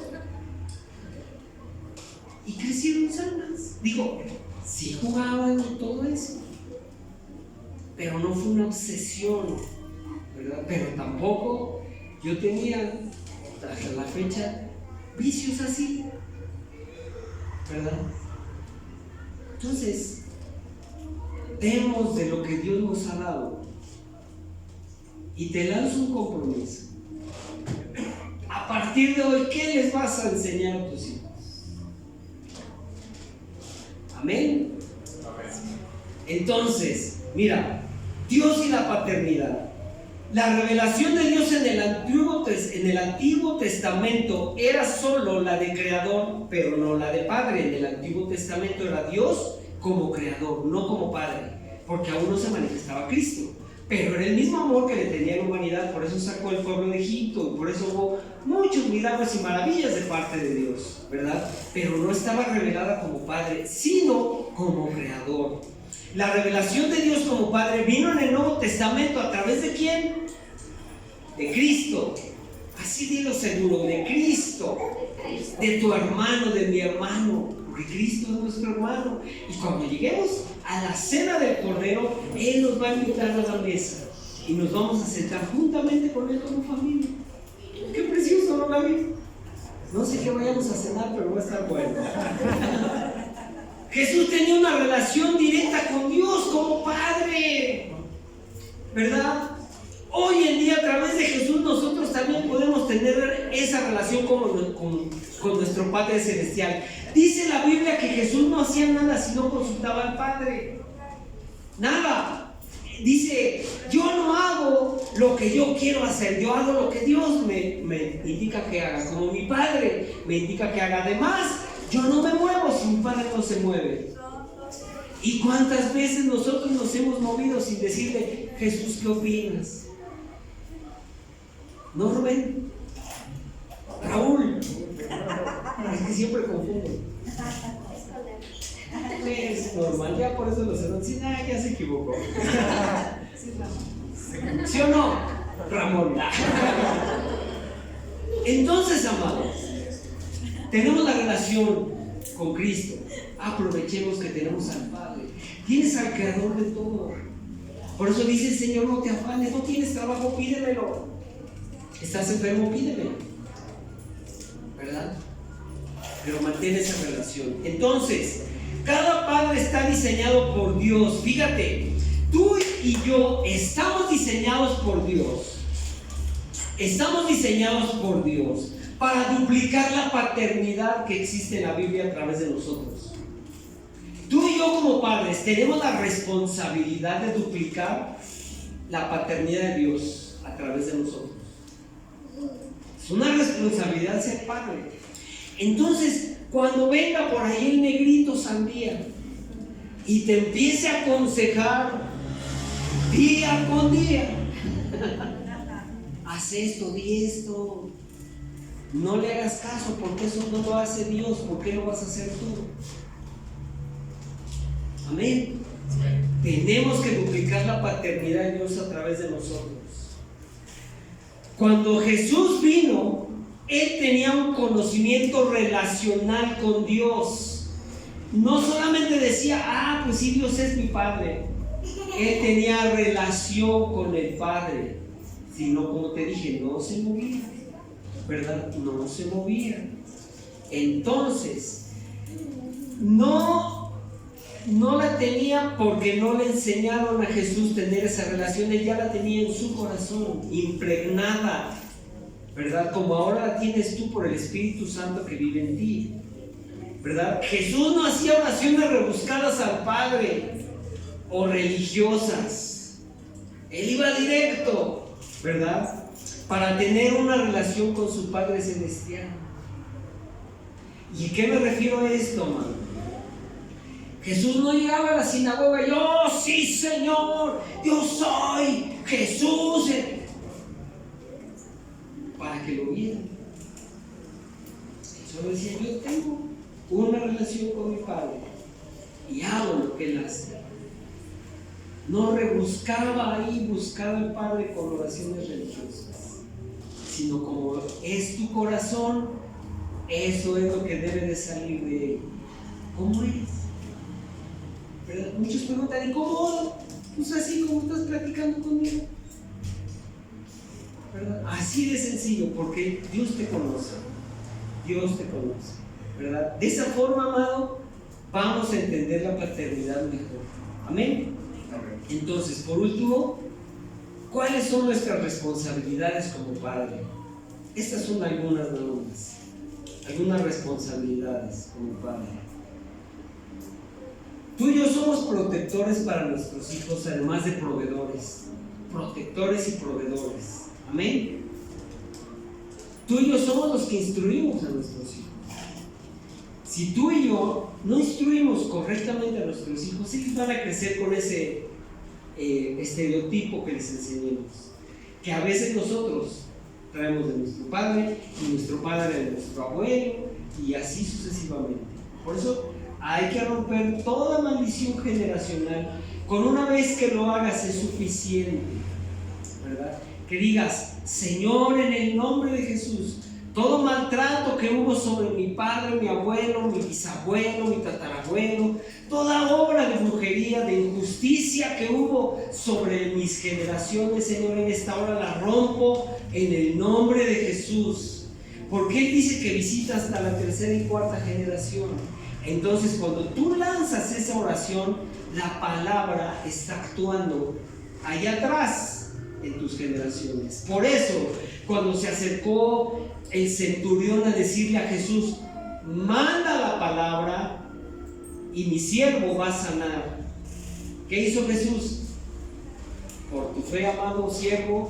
Y crecieron sanas. Digo, sí jugaban y todo eso, pero no fue una obsesión, ¿verdad? Pero tampoco yo tenía, hasta la fecha, vicios así, ¿verdad? Entonces, demos de lo que Dios nos ha dado. Y te lanzo un compromiso. A partir de hoy, ¿qué les vas a enseñar a tus hijos? Amén. Entonces, mira, Dios y la paternidad. La revelación de Dios en el Antiguo Testamento era solo la de creador, pero no la de padre. En el Antiguo Testamento era Dios como creador, no como padre, porque aún no se manifestaba Cristo. Pero era el mismo amor que le tenía a la humanidad, por eso sacó el pueblo de Egipto, y por eso hubo muchos milagros y maravillas de parte de Dios, ¿verdad? Pero no estaba revelada como padre, sino como creador. La revelación de Dios como padre vino en el Nuevo Testamento a través de ¿quién? De Cristo. Así dilo seguro, de Cristo, de tu hermano, de mi hermano, porque Cristo es nuestro hermano. Y cuando lleguemos a la cena del Cordero, Él nos va a invitar a la mesa y nos vamos a sentar juntamente con Él como familia. Qué precioso, ¿no, Gaby? No sé qué vayamos a cenar, pero va a estar bueno. Jesús tenía una relación directa con Dios como Padre, ¿verdad? Hoy en día, a través de Jesús, nosotros también podemos tener esa relación con nuestro Padre Celestial. Dice la Biblia que Jesús no hacía nada si no consultaba al Padre. Nada. Dice, yo no hago lo que yo quiero hacer, yo hago lo que Dios me indica que haga. Como mi Padre me indica que haga. Además, yo no me muevo si mi Padre no se mueve. ¿Y cuántas veces nosotros nos hemos movido sin decirle, Jesús, ¿qué opinas? ¿No, Rubén? Raúl. Es que siempre confundo. Es normal, ya por eso los hermanos dicen, ya se equivocó. ¿Sí o no, Ramón? Entonces, amados, tenemos la relación con Cristo. Aprovechemos que tenemos al Padre. Tienes al Creador de todo. Por eso dice el Señor, no te afanes, no tienes trabajo, pídemelo. Estás enfermo, pídemelo, ¿verdad? Pero mantén esa relación. Entonces, cada padre está diseñado por Dios. Fíjate, tú y yo estamos diseñados por Dios. Estamos diseñados por Dios para duplicar la paternidad que existe en la Biblia a través de nosotros. Tú y yo como padres tenemos la responsabilidad de duplicar la paternidad de Dios a través de nosotros. Es una responsabilidad ser padre. Entonces, cuando venga por ahí el negrito Sandía y te empiece a aconsejar día con día. Haz esto, di esto. No le hagas caso, porque eso no lo hace Dios. ¿Por qué lo vas a hacer tú? Amén. Tenemos que duplicar la paternidad de Dios a través de nosotros. Cuando Jesús vino, Él tenía un conocimiento relacional con Dios. No solamente decía, pues sí, Dios es mi Padre. Él tenía relación con el Padre, sino, como te dije, no se movía, ¿verdad? No se movía. Entonces, no la tenía porque no le enseñaron a Jesús tener esa relación. Él ya la tenía en su corazón, impregnada, ¿verdad? Como ahora la tienes tú por el Espíritu Santo que vive en ti, ¿verdad? Jesús no hacía oraciones rebuscadas al Padre o religiosas. Él iba directo, ¿verdad? Para tener una relación con su Padre Celestial. ¿Y a qué me refiero a esto, mano? Jesús no llegaba a la sinagoga y sí, Señor, yo soy Jesús, para que lo vieran. Él solo decía, yo tengo una relación con mi Padre y hago lo que Él hace. No rebuscaba ahí, buscaba al Padre con oraciones religiosas, sino como es tu corazón, eso es lo que debe de salir de él. ¿Cómo es? ¿Verdad? Muchos preguntan, ¿y cómo? Pues así como estás platicando conmigo, ¿verdad? Así de sencillo, porque Dios te conoce. Dios te conoce, ¿verdad? De esa forma, amado, vamos a entender la paternidad mejor. Amén. Entonces, por último, ¿cuáles son nuestras responsabilidades como padre? Estas son algunas responsabilidades como padre. Tú y yo somos protectores para nuestros hijos, además de proveedores. Protectores y proveedores. Amén. Tú y yo somos los que instruimos a nuestros hijos. Si tú y yo no instruimos correctamente a nuestros hijos, ellos van a crecer con ese estereotipo que les enseñemos, que a veces nosotros traemos de nuestro padre y nuestro padre de nuestro abuelo y así sucesivamente. Por eso hay que romper toda maldición generacional. Con una vez que lo hagas es suficiente, ¿verdad? Que digas, Señor, en el nombre de Jesús, todo maltrato que hubo sobre mi padre, mi abuelo, mi bisabuelo, mi tatarabuelo, toda obra de brujería, de injusticia que hubo sobre mis generaciones, Señor, en esta hora la rompo en el nombre de Jesús. Porque Él dice que visita hasta la tercera y cuarta generación. Entonces, cuando tú lanzas esa oración, la palabra está actuando allá atrás en tus generaciones. Por eso, cuando se acercó el centurión a decirle a Jesús, manda la palabra y mi siervo va a sanar, ¿qué hizo Jesús? Por tu fe, amado siervo,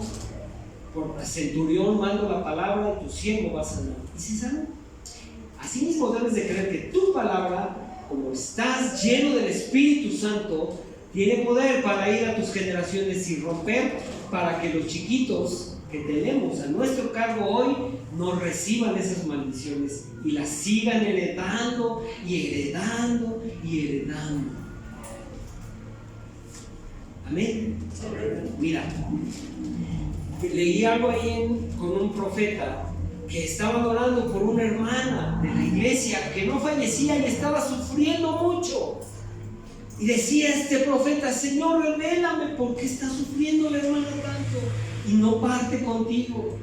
por centurión, mando la palabra y tu siervo va a sanar. ¿Y se sana? Así mismo debes de creer que tu palabra, como estás lleno del Espíritu Santo, tiene poder para ir a tus generaciones y romper, para que los chiquitos que tenemos a nuestro cargo hoy no reciban esas maldiciones y las sigan heredando y heredando y heredando. Amén. Mira, leí algo ahí con un profeta que estaba orando por una hermana de la iglesia que no fallecía y estaba sufriendo mucho. Y decía este profeta, Señor, revélame por qué está sufriendo la hermana tanto y no parte contigo.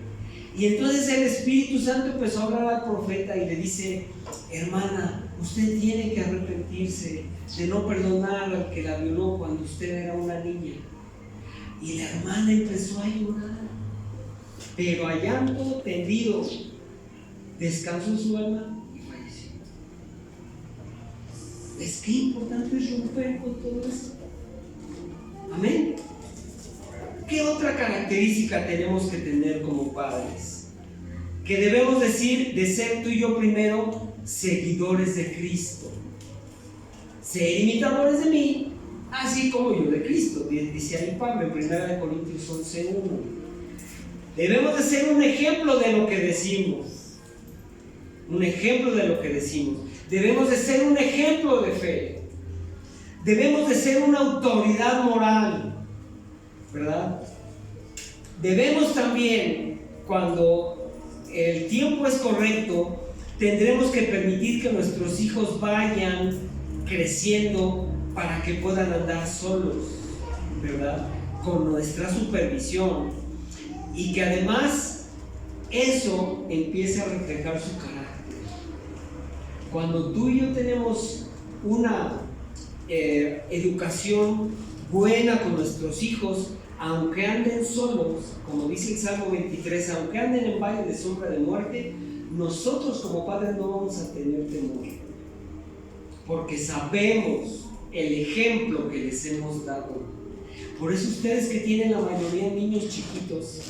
Y entonces el Espíritu Santo empezó a hablar al profeta y le dice, hermana, usted tiene que arrepentirse de no perdonar al que la violó cuando usted era una niña. Y la hermana empezó a llorar, pero a llanto tendido, descansó su alma y falleció. ¿Es que importante es romper con todo eso? Amén. ¿Qué otra característica tenemos que tener como padres? Que debemos decir de ser tú y yo primero seguidores de Cristo. Ser imitadores de mí, así como yo de Cristo. Dice ahí Pablo en 1 Corintios 11:1. Debemos de ser un ejemplo de lo que decimos. Un ejemplo de lo que decimos. Debemos de ser un ejemplo de fe. Debemos de ser una autoridad moral, ¿verdad? Debemos también, cuando el tiempo es correcto, tendremos que permitir que nuestros hijos vayan creciendo para que puedan andar solos, ¿verdad? Con nuestra supervisión, y que además eso empiece a reflejar su carácter. Cuando tú y yo tenemos una educación buena con nuestros hijos, aunque anden solos, como dice el Salmo 23, aunque anden en valle de sombra de muerte, nosotros como padres no vamos a tener temor, porque sabemos el ejemplo que les hemos dado. Por eso ustedes que tienen la mayoría de niños chiquitos,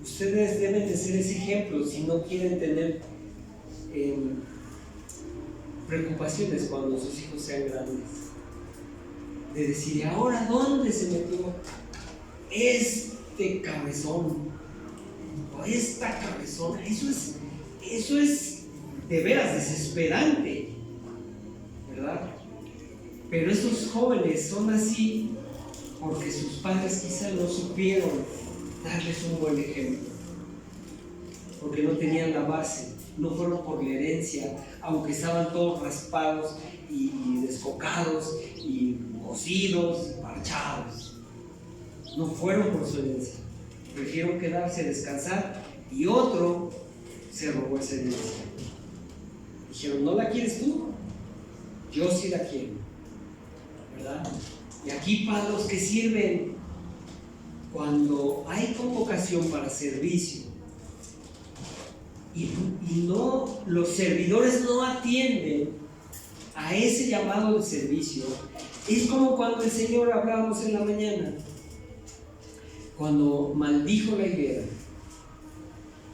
ustedes deben de ser ese ejemplo si no quieren tener preocupaciones cuando sus hijos sean grandes. De decir, ¿ahora dónde se metió este cabezón? O esta cabezona. Eso es de veras desesperante, ¿verdad? Pero esos jóvenes son así porque sus padres quizá no supieron darles un buen ejemplo, porque no tenían la base, no fueron por la herencia, aunque estaban todos raspados y descocados y cocidos y parchados. No fueron por su herencia, prefirieron quedarse, descansar, y otro se robó esa herencia. Dijeron, ¿no la quieres tú? Yo sí la quiero, ¿verdad? Y aquí para los que sirven, cuando hay convocación para servicio y no, los servidores no atienden a ese llamado de servicio, es como cuando el Señor, hablábamos en la mañana, cuando maldijo la higuera.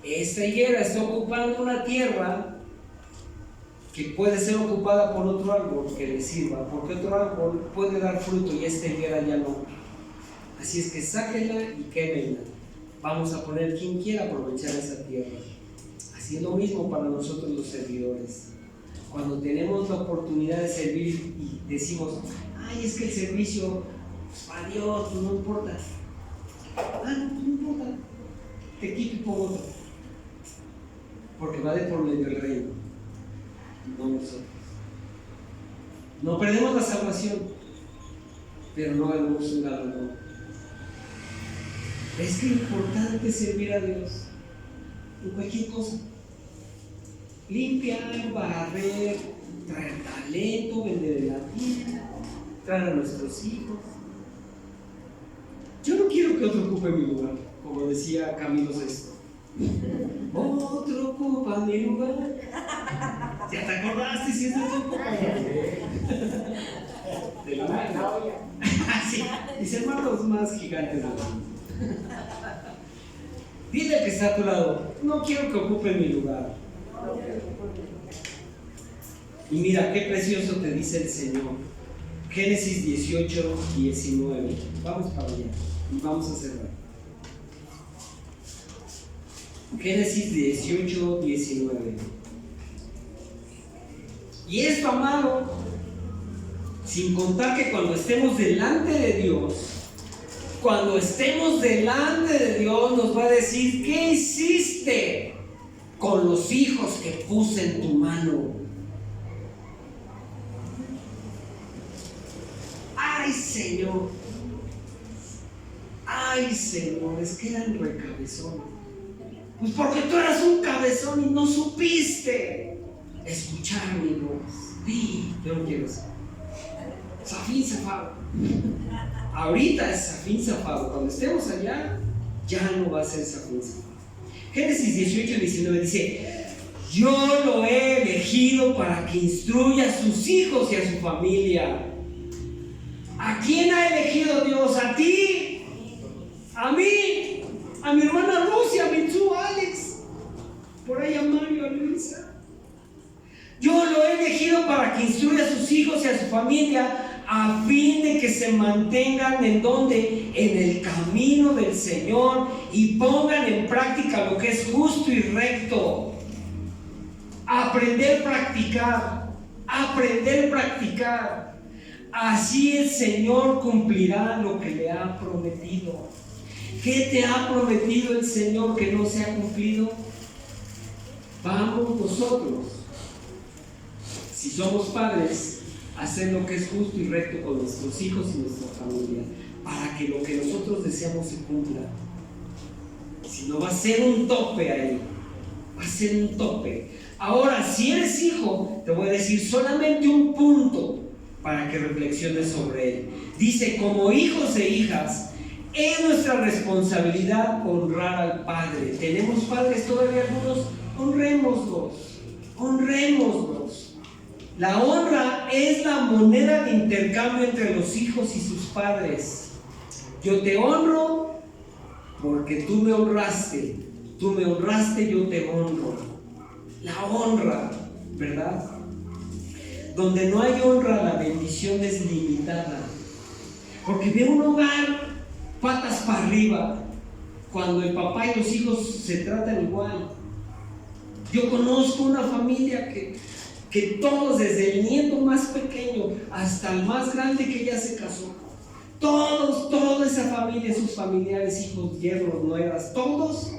Esta higuera está ocupando una tierra que puede ser ocupada por otro árbol que le sirva, porque otro árbol puede dar fruto y esta higuera ya no. Así es que sáquenla y quémenla. Vamos a poner quien quiera aprovechar esa tierra. Así es lo mismo para nosotros los servidores. Cuando tenemos la oportunidad de servir y decimos, ay, es que el servicio, pues, para Dios, no importa. No importa. Te quito y pongo otro. Porque va de por medio del reino, no nosotros. No perdemos la salvación, pero no ganamos un galardón. Es que es importante servir a Dios en cualquier cosa. Limpiar, barrer, traer talento, vender en la tienda, traer a nuestros hijos. Yo no quiero que otro ocupe mi lugar, como decía Camilo VI. Otro ocupa mi lugar. ¿Ya te acordaste si es de tu época? De la mano. Sí, mis hermanos más gigantes del mundo. Dile al que está a tu lado, no quiero que ocupen mi lugar. Y mira qué precioso te dice el Señor. Génesis 18:19. Vamos para allá y vamos a cerrar. Génesis 18:19. Y esto, amado, sin contar que cuando estemos delante de Dios, nos va a decir, ¿qué hiciste con los hijos que puse en tu mano? Ay, Señor, es que eran recabezones. Pues porque tú eras un cabezón y no supiste escuchar mi voz. Sí, yo no quiero eso. Zafín Zafado. Ahorita es Zafín Zafado. Cuando estemos allá, ya no va a ser Zafín Zafado. Génesis 18:19 dice: yo lo he elegido para que instruya a sus hijos y a su familia. ¿A quién ha elegido Dios? ¿A ti? ¿A mí? ¿A mi hermana Lucia, a mi tú, Alex? Por ahí a Mario, a Luisa. Yo lo he elegido para que instruya a sus hijos y a su familia, a fin de que se mantengan en donde, en el camino del Señor, y pongan en práctica lo que es justo y recto. Aprender a practicar. Así el Señor cumplirá lo que le ha prometido. ¿Qué te ha prometido el Señor que no se ha cumplido? Vamos nosotros, si somos padres, a hacer lo que es justo y recto con nuestros hijos y nuestra familia, para que lo que nosotros deseamos se cumpla. Si no, va a ser un tope ahí, va a ser un tope. Ahora, si eres hijo, te voy a decir solamente un punto para que reflexiones sobre él. Dice: como hijos e hijas, es nuestra responsabilidad honrar al Padre. ¿Tenemos padres todavía algunos? Honrémoslos. La honra es la moneda de intercambio entre los hijos y sus padres. Yo te honro porque tú me honraste, yo te honro. La honra, ¿verdad? Donde no hay honra, la bendición es limitada. Porque de un hogar patas para arriba, cuando el papá y los hijos se tratan igual. Yo conozco una familia que todos, desde el nieto más pequeño hasta el más grande que ya se casó, toda esa familia, sus familiares, hijos, yernos, nueras, todos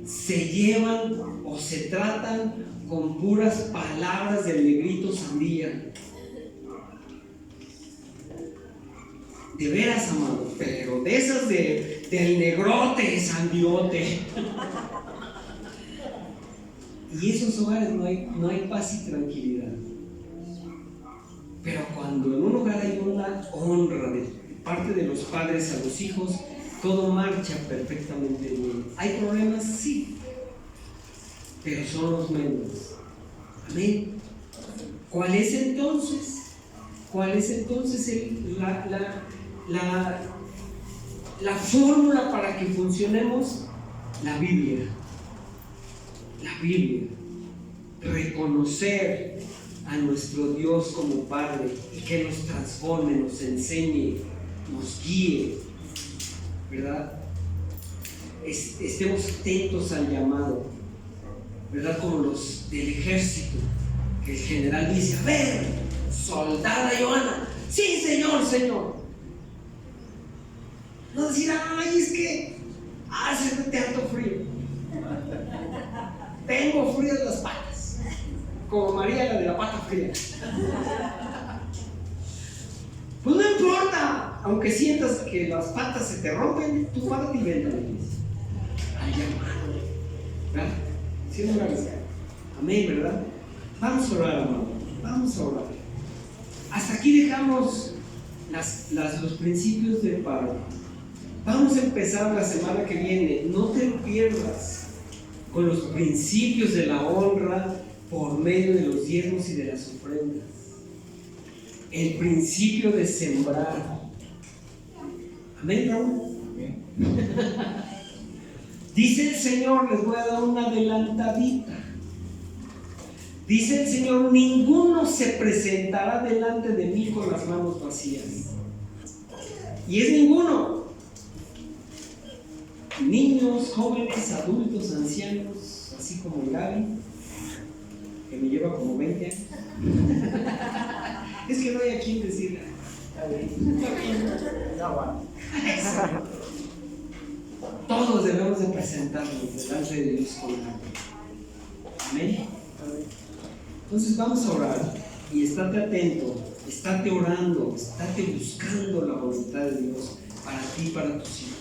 se llevan o se tratan con puras palabras del negrito sandía. De veras, amado, pero de esas del negrote sandiote. Y esos hogares no hay paz y tranquilidad. Pero cuando en un hogar hay una honra de parte de los padres a los hijos, todo marcha perfectamente bien. ¿Hay problemas? Sí, pero son los menos. Amén. ¿Cuál es entonces la fórmula para que funcionemos? La Biblia. Reconocer a nuestro Dios como Padre y que nos transforme, nos enseñe, nos guíe, ¿verdad? Estemos atentos al llamado, ¿verdad? Como los del ejército, que el general dice: a ver, soldada Joana, sí, señor. No decir: ay, es que hace tanto frío, tengo frías las patas, como María, la de la pata fría. Pues no importa, aunque sientas que las patas se te rompen, tú párate y vente, al llamado, ¿verdad? ¿Sí no me dice? Amén, ¿verdad? Vamos a orar, amado, vamos a orar. Hasta aquí dejamos los principios del Padre. Vamos a empezar la semana que viene. No te lo pierdas, con los principios de la honra por medio de los diezmos y de las ofrendas. El principio de sembrar. Amén, Raúl. Dice el Señor, les voy a dar una adelantadita. Dice el Señor: ninguno se presentará delante de mí con las manos vacías. Y es ninguno. Niños, jóvenes, adultos, ancianos, así como el Gaby, que me lleva como 20 años. Es que no hay a quien decirle. Todos debemos de presentarnos delante de Dios con algo. Amén. Entonces vamos a orar y estate atento, estate orando, estate buscando la voluntad de Dios para ti y para tus hijos.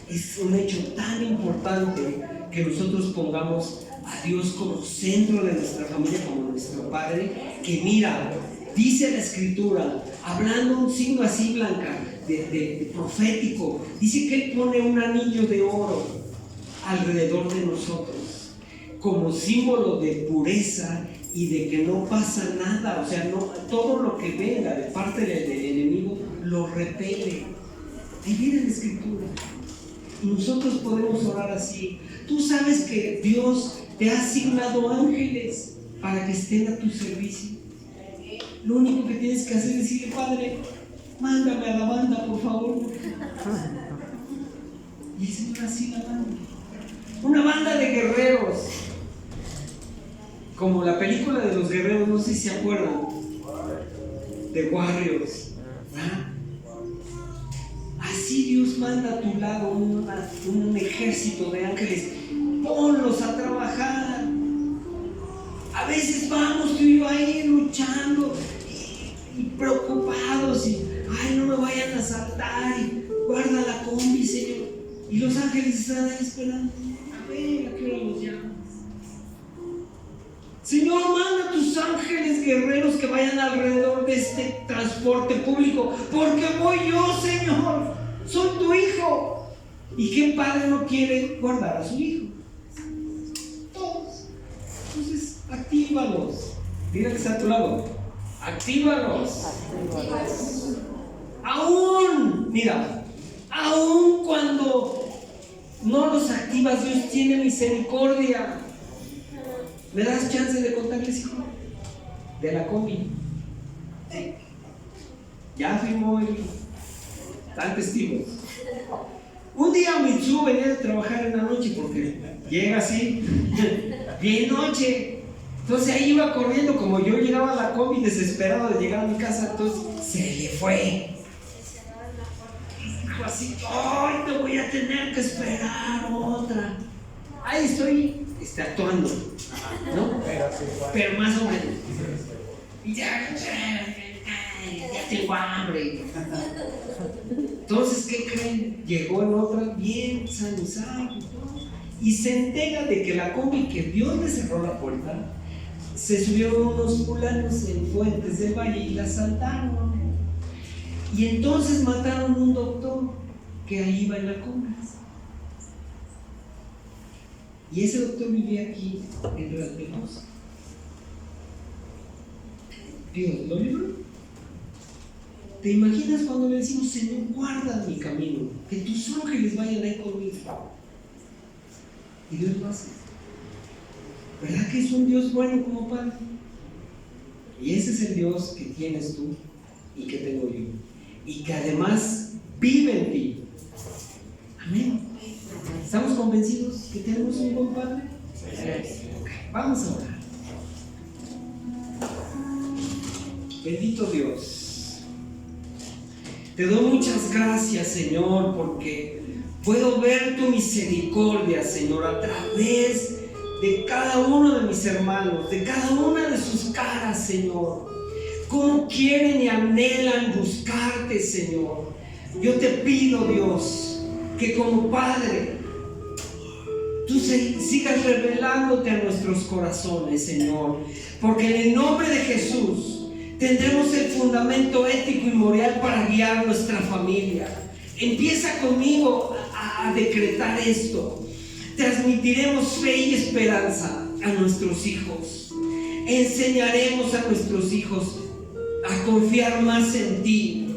Es un hecho tan importante que nosotros pongamos a Dios como centro de nuestra familia, como nuestro Padre, que mira, dice la Escritura, hablando un signo así blanca, de profético, dice que Él pone un anillo de oro alrededor de nosotros, como símbolo de pureza y de que no pasa nada, o sea, no, todo lo que venga de parte del enemigo lo repele. Ahí viene la Escritura. Y nosotros podemos orar así. Tú sabes que Dios te ha asignado ángeles para que estén a tu servicio. Lo único que tienes que hacer es decirle: Padre, mándame a la banda, por favor. Y el Señor así la manda. Una banda de guerreros. Como la película de los guerreros, no sé si se acuerdan. De Warriors. ¿Ah? Así Dios manda a tu lado un ejército de ángeles. Ponlos a trabajar. A veces vamos tú y yo ahí luchando y preocupados y ay, no me vayan a asaltar y guarda la combi, Señor. Y los ángeles están ahí esperando. A ver, ¿a qué hora los llamas? Señor, manda a tus ángeles guerreros que vayan alrededor de este transporte público, porque voy yo, Señor. Soy tu hijo. ¿Y qué padre no quiere guardar a su hijo? Todos. Entonces, actívalos. Dile que está a tu lado. Actívalos. Aún cuando no los activas, Dios tiene misericordia. ¿Me das chance de contarles, hijo? De la combi. Ya firmó el... Están testigos. Un día Mitsu venía de trabajar en la noche porque llega así, bien noche. Entonces ahí iba corriendo, como yo llegaba a la combi desesperado de llegar a mi casa, entonces se le fue. Dijo así, ¡ay, te voy a tener que esperar otra! Ahí estoy actuando, ¿no? Pero más o menos. Y ya tengo hambre. Entonces, ¿qué creen? Llegó en otra bien sanizado y se entera de que la combi que Dios le cerró la puerta, se subieron unos fulanos en Fuentes del Valle y la asaltaron. Y entonces mataron a un doctor que ahí iba en la combi. Y ese doctor vivía aquí en Reynosa. Dios lo libró. ¿Te imaginas cuando le decimos, Señor, guarda mi camino, que tus ángeles vayan ahí conmigo? Y Dios lo hace. ¿Verdad que es un Dios bueno como Padre? Y ese es el Dios que tienes tú y que tengo yo. Y que además vive en ti. Amén. ¿Estamos convencidos que tenemos un buen Padre? Sí. Vamos a orar. Bendito Dios. Te doy muchas gracias, Señor, porque puedo ver tu misericordia, Señor, a través de cada uno de mis hermanos, de cada una de sus caras, Señor. Cómo quieren y anhelan buscarte, Señor. Yo te pido, Dios, que como Padre, tú sigas revelándote a nuestros corazones, Señor, porque en el nombre de Jesús tendremos el fundamento ético y moral para guiar nuestra familia. Empieza conmigo a decretar esto. Transmitiremos fe y esperanza a nuestros hijos. Enseñaremos a nuestros hijos a confiar más en ti.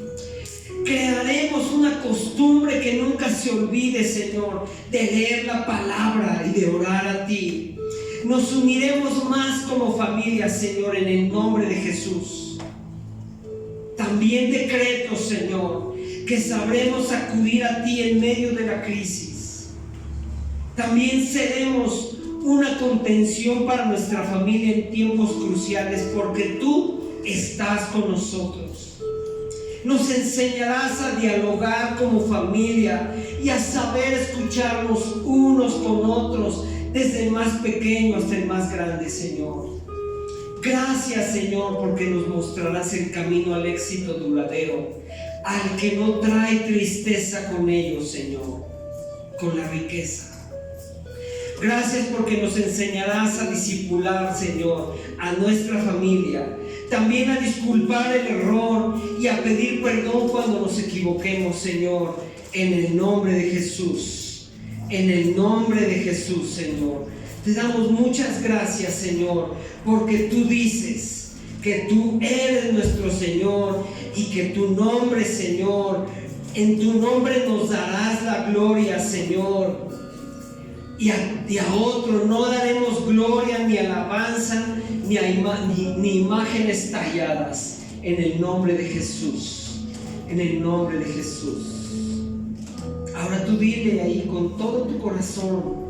Crearemos una costumbre que nunca se olvide, Señor, de leer la palabra y de orar a ti. Nos uniremos más como familia, Señor, en el nombre de Jesús. También decreto, Señor, que sabremos acudir a ti en medio de la crisis. También seremos una contención para nuestra familia en tiempos cruciales, porque tú estás con nosotros. Nos enseñarás a dialogar como familia y a saber escucharnos unos con otros, desde el más pequeño hasta el más grande, Señor. Gracias, Señor, porque nos mostrarás el camino al éxito duradero, al que no trae tristeza con ellos, Señor, con la riqueza. Gracias porque nos enseñarás a discipular, Señor, a nuestra familia, también a disculpar el error y a pedir perdón cuando nos equivoquemos, Señor, en el nombre de Jesús. En el nombre de Jesús, Señor. Te damos muchas gracias, Señor, porque tú dices que tú eres nuestro Señor y que tu nombre, Señor, en tu nombre nos darás la gloria, Señor. Y a otro no daremos gloria ni alabanza ni imágenes talladas, en el nombre de Jesús. en el nombre de Jesús. Ahora tú dile ahí con todo tu corazón,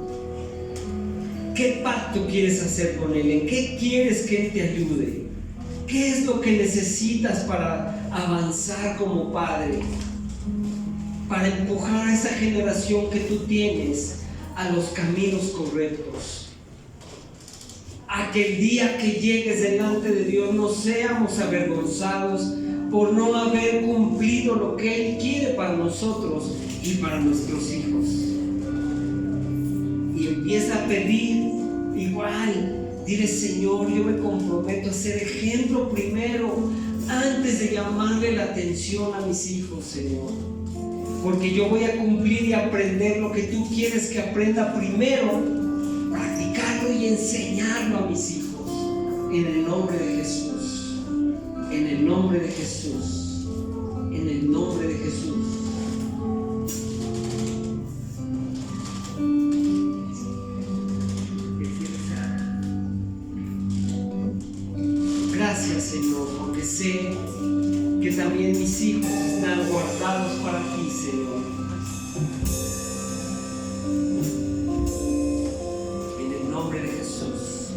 ¿qué pacto quieres hacer con Él? ¿En qué quieres que Él te ayude? ¿Qué es lo que necesitas para avanzar como padre? Para empujar a esa generación que tú tienes a los caminos correctos. A que el día que llegues delante de Dios no seamos avergonzados por no haber cumplido lo que Él quiere para nosotros y para nuestros hijos. Y empieza a pedir igual. Dile: Señor, yo me comprometo a ser ejemplo primero antes de llamarle la atención a mis hijos, Señor. Porque yo voy a cumplir y aprender lo que tú quieres que aprenda primero, practicarlo y enseñarlo a mis hijos. En el nombre de Jesús. En el nombre de Jesús. En el nombre de Jesús. Gracias, Señor, porque sé que también mis hijos están guardados para ti, Señor. En el nombre de Jesús,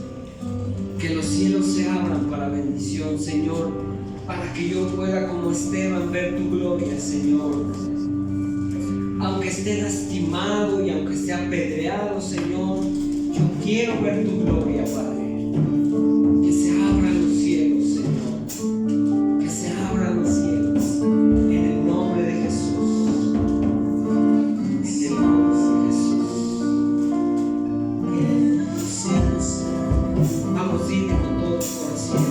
que los cielos se abran para bendición, Señor, para que yo pueda, como Esteban, ver tu gloria, Señor. Aunque esté lastimado y aunque esté apedreado, Señor, yo quiero ver tu gloria, Padre. Que se abran los cielos, Señor. Que se abran los cielos. En el nombre de Jesús. En el nombre de Jesús. Vamos, dile con todo tu corazón.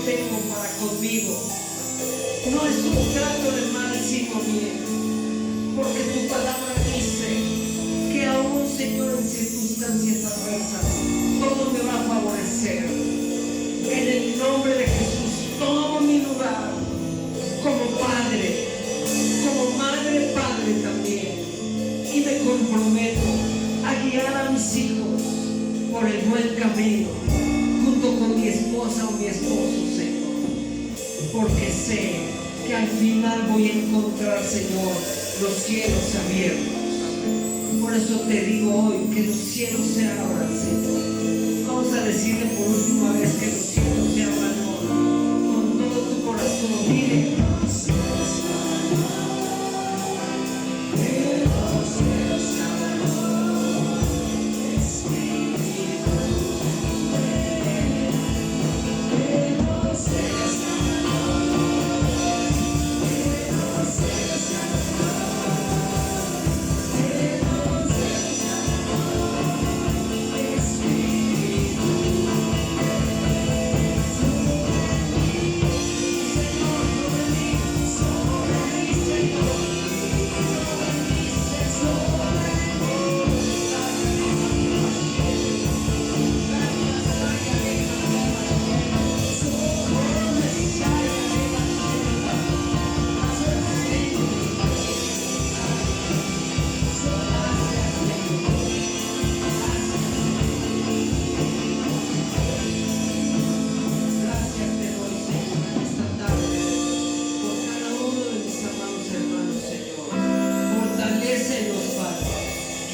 Tengo para conmigo no es un trato de mal sino bien, porque tu palabra dice que aún, Señor, en circunstancias adversas todo me va a favorecer. En el nombre de Jesús tomo mi lugar como padre, como madre, padre también, y me comprometo a guiar a mis hijos por el buen camino junto con mi esposa o mi esposo, Señor, porque sé que al final voy a encontrar, Señor, los cielos abiertos. Por eso te digo hoy que los cielos se abran, Señor. Vamos a decirle por última vez que los cielos se abran hoy, con todo tu corazón. Dile: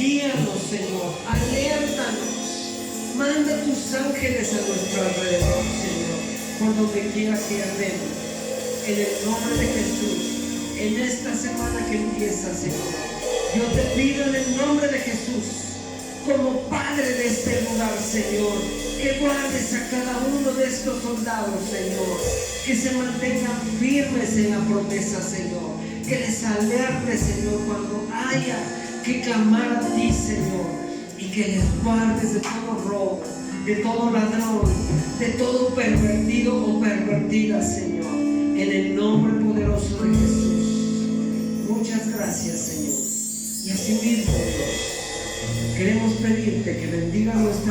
Guíanos, Señor, alértanos. Manda tus ángeles a nuestro alrededor, Señor, por donde quiera que andemos. En el nombre de Jesús, en esta semana que empieza, Señor, yo te pido en el nombre de Jesús, como Padre de este lugar, Señor, que guardes a cada uno de estos soldados, Señor, que se mantengan firmes en la promesa, Señor, que les alertes, Señor, cuando haya que clamar a ti, Señor, y que les guardes de todo robo, de todo ladrón, de todo pervertido o pervertida, Señor, en el nombre poderoso de Jesús. Muchas gracias, Señor. Y así mismo, Dios, queremos pedirte que bendiga nuestras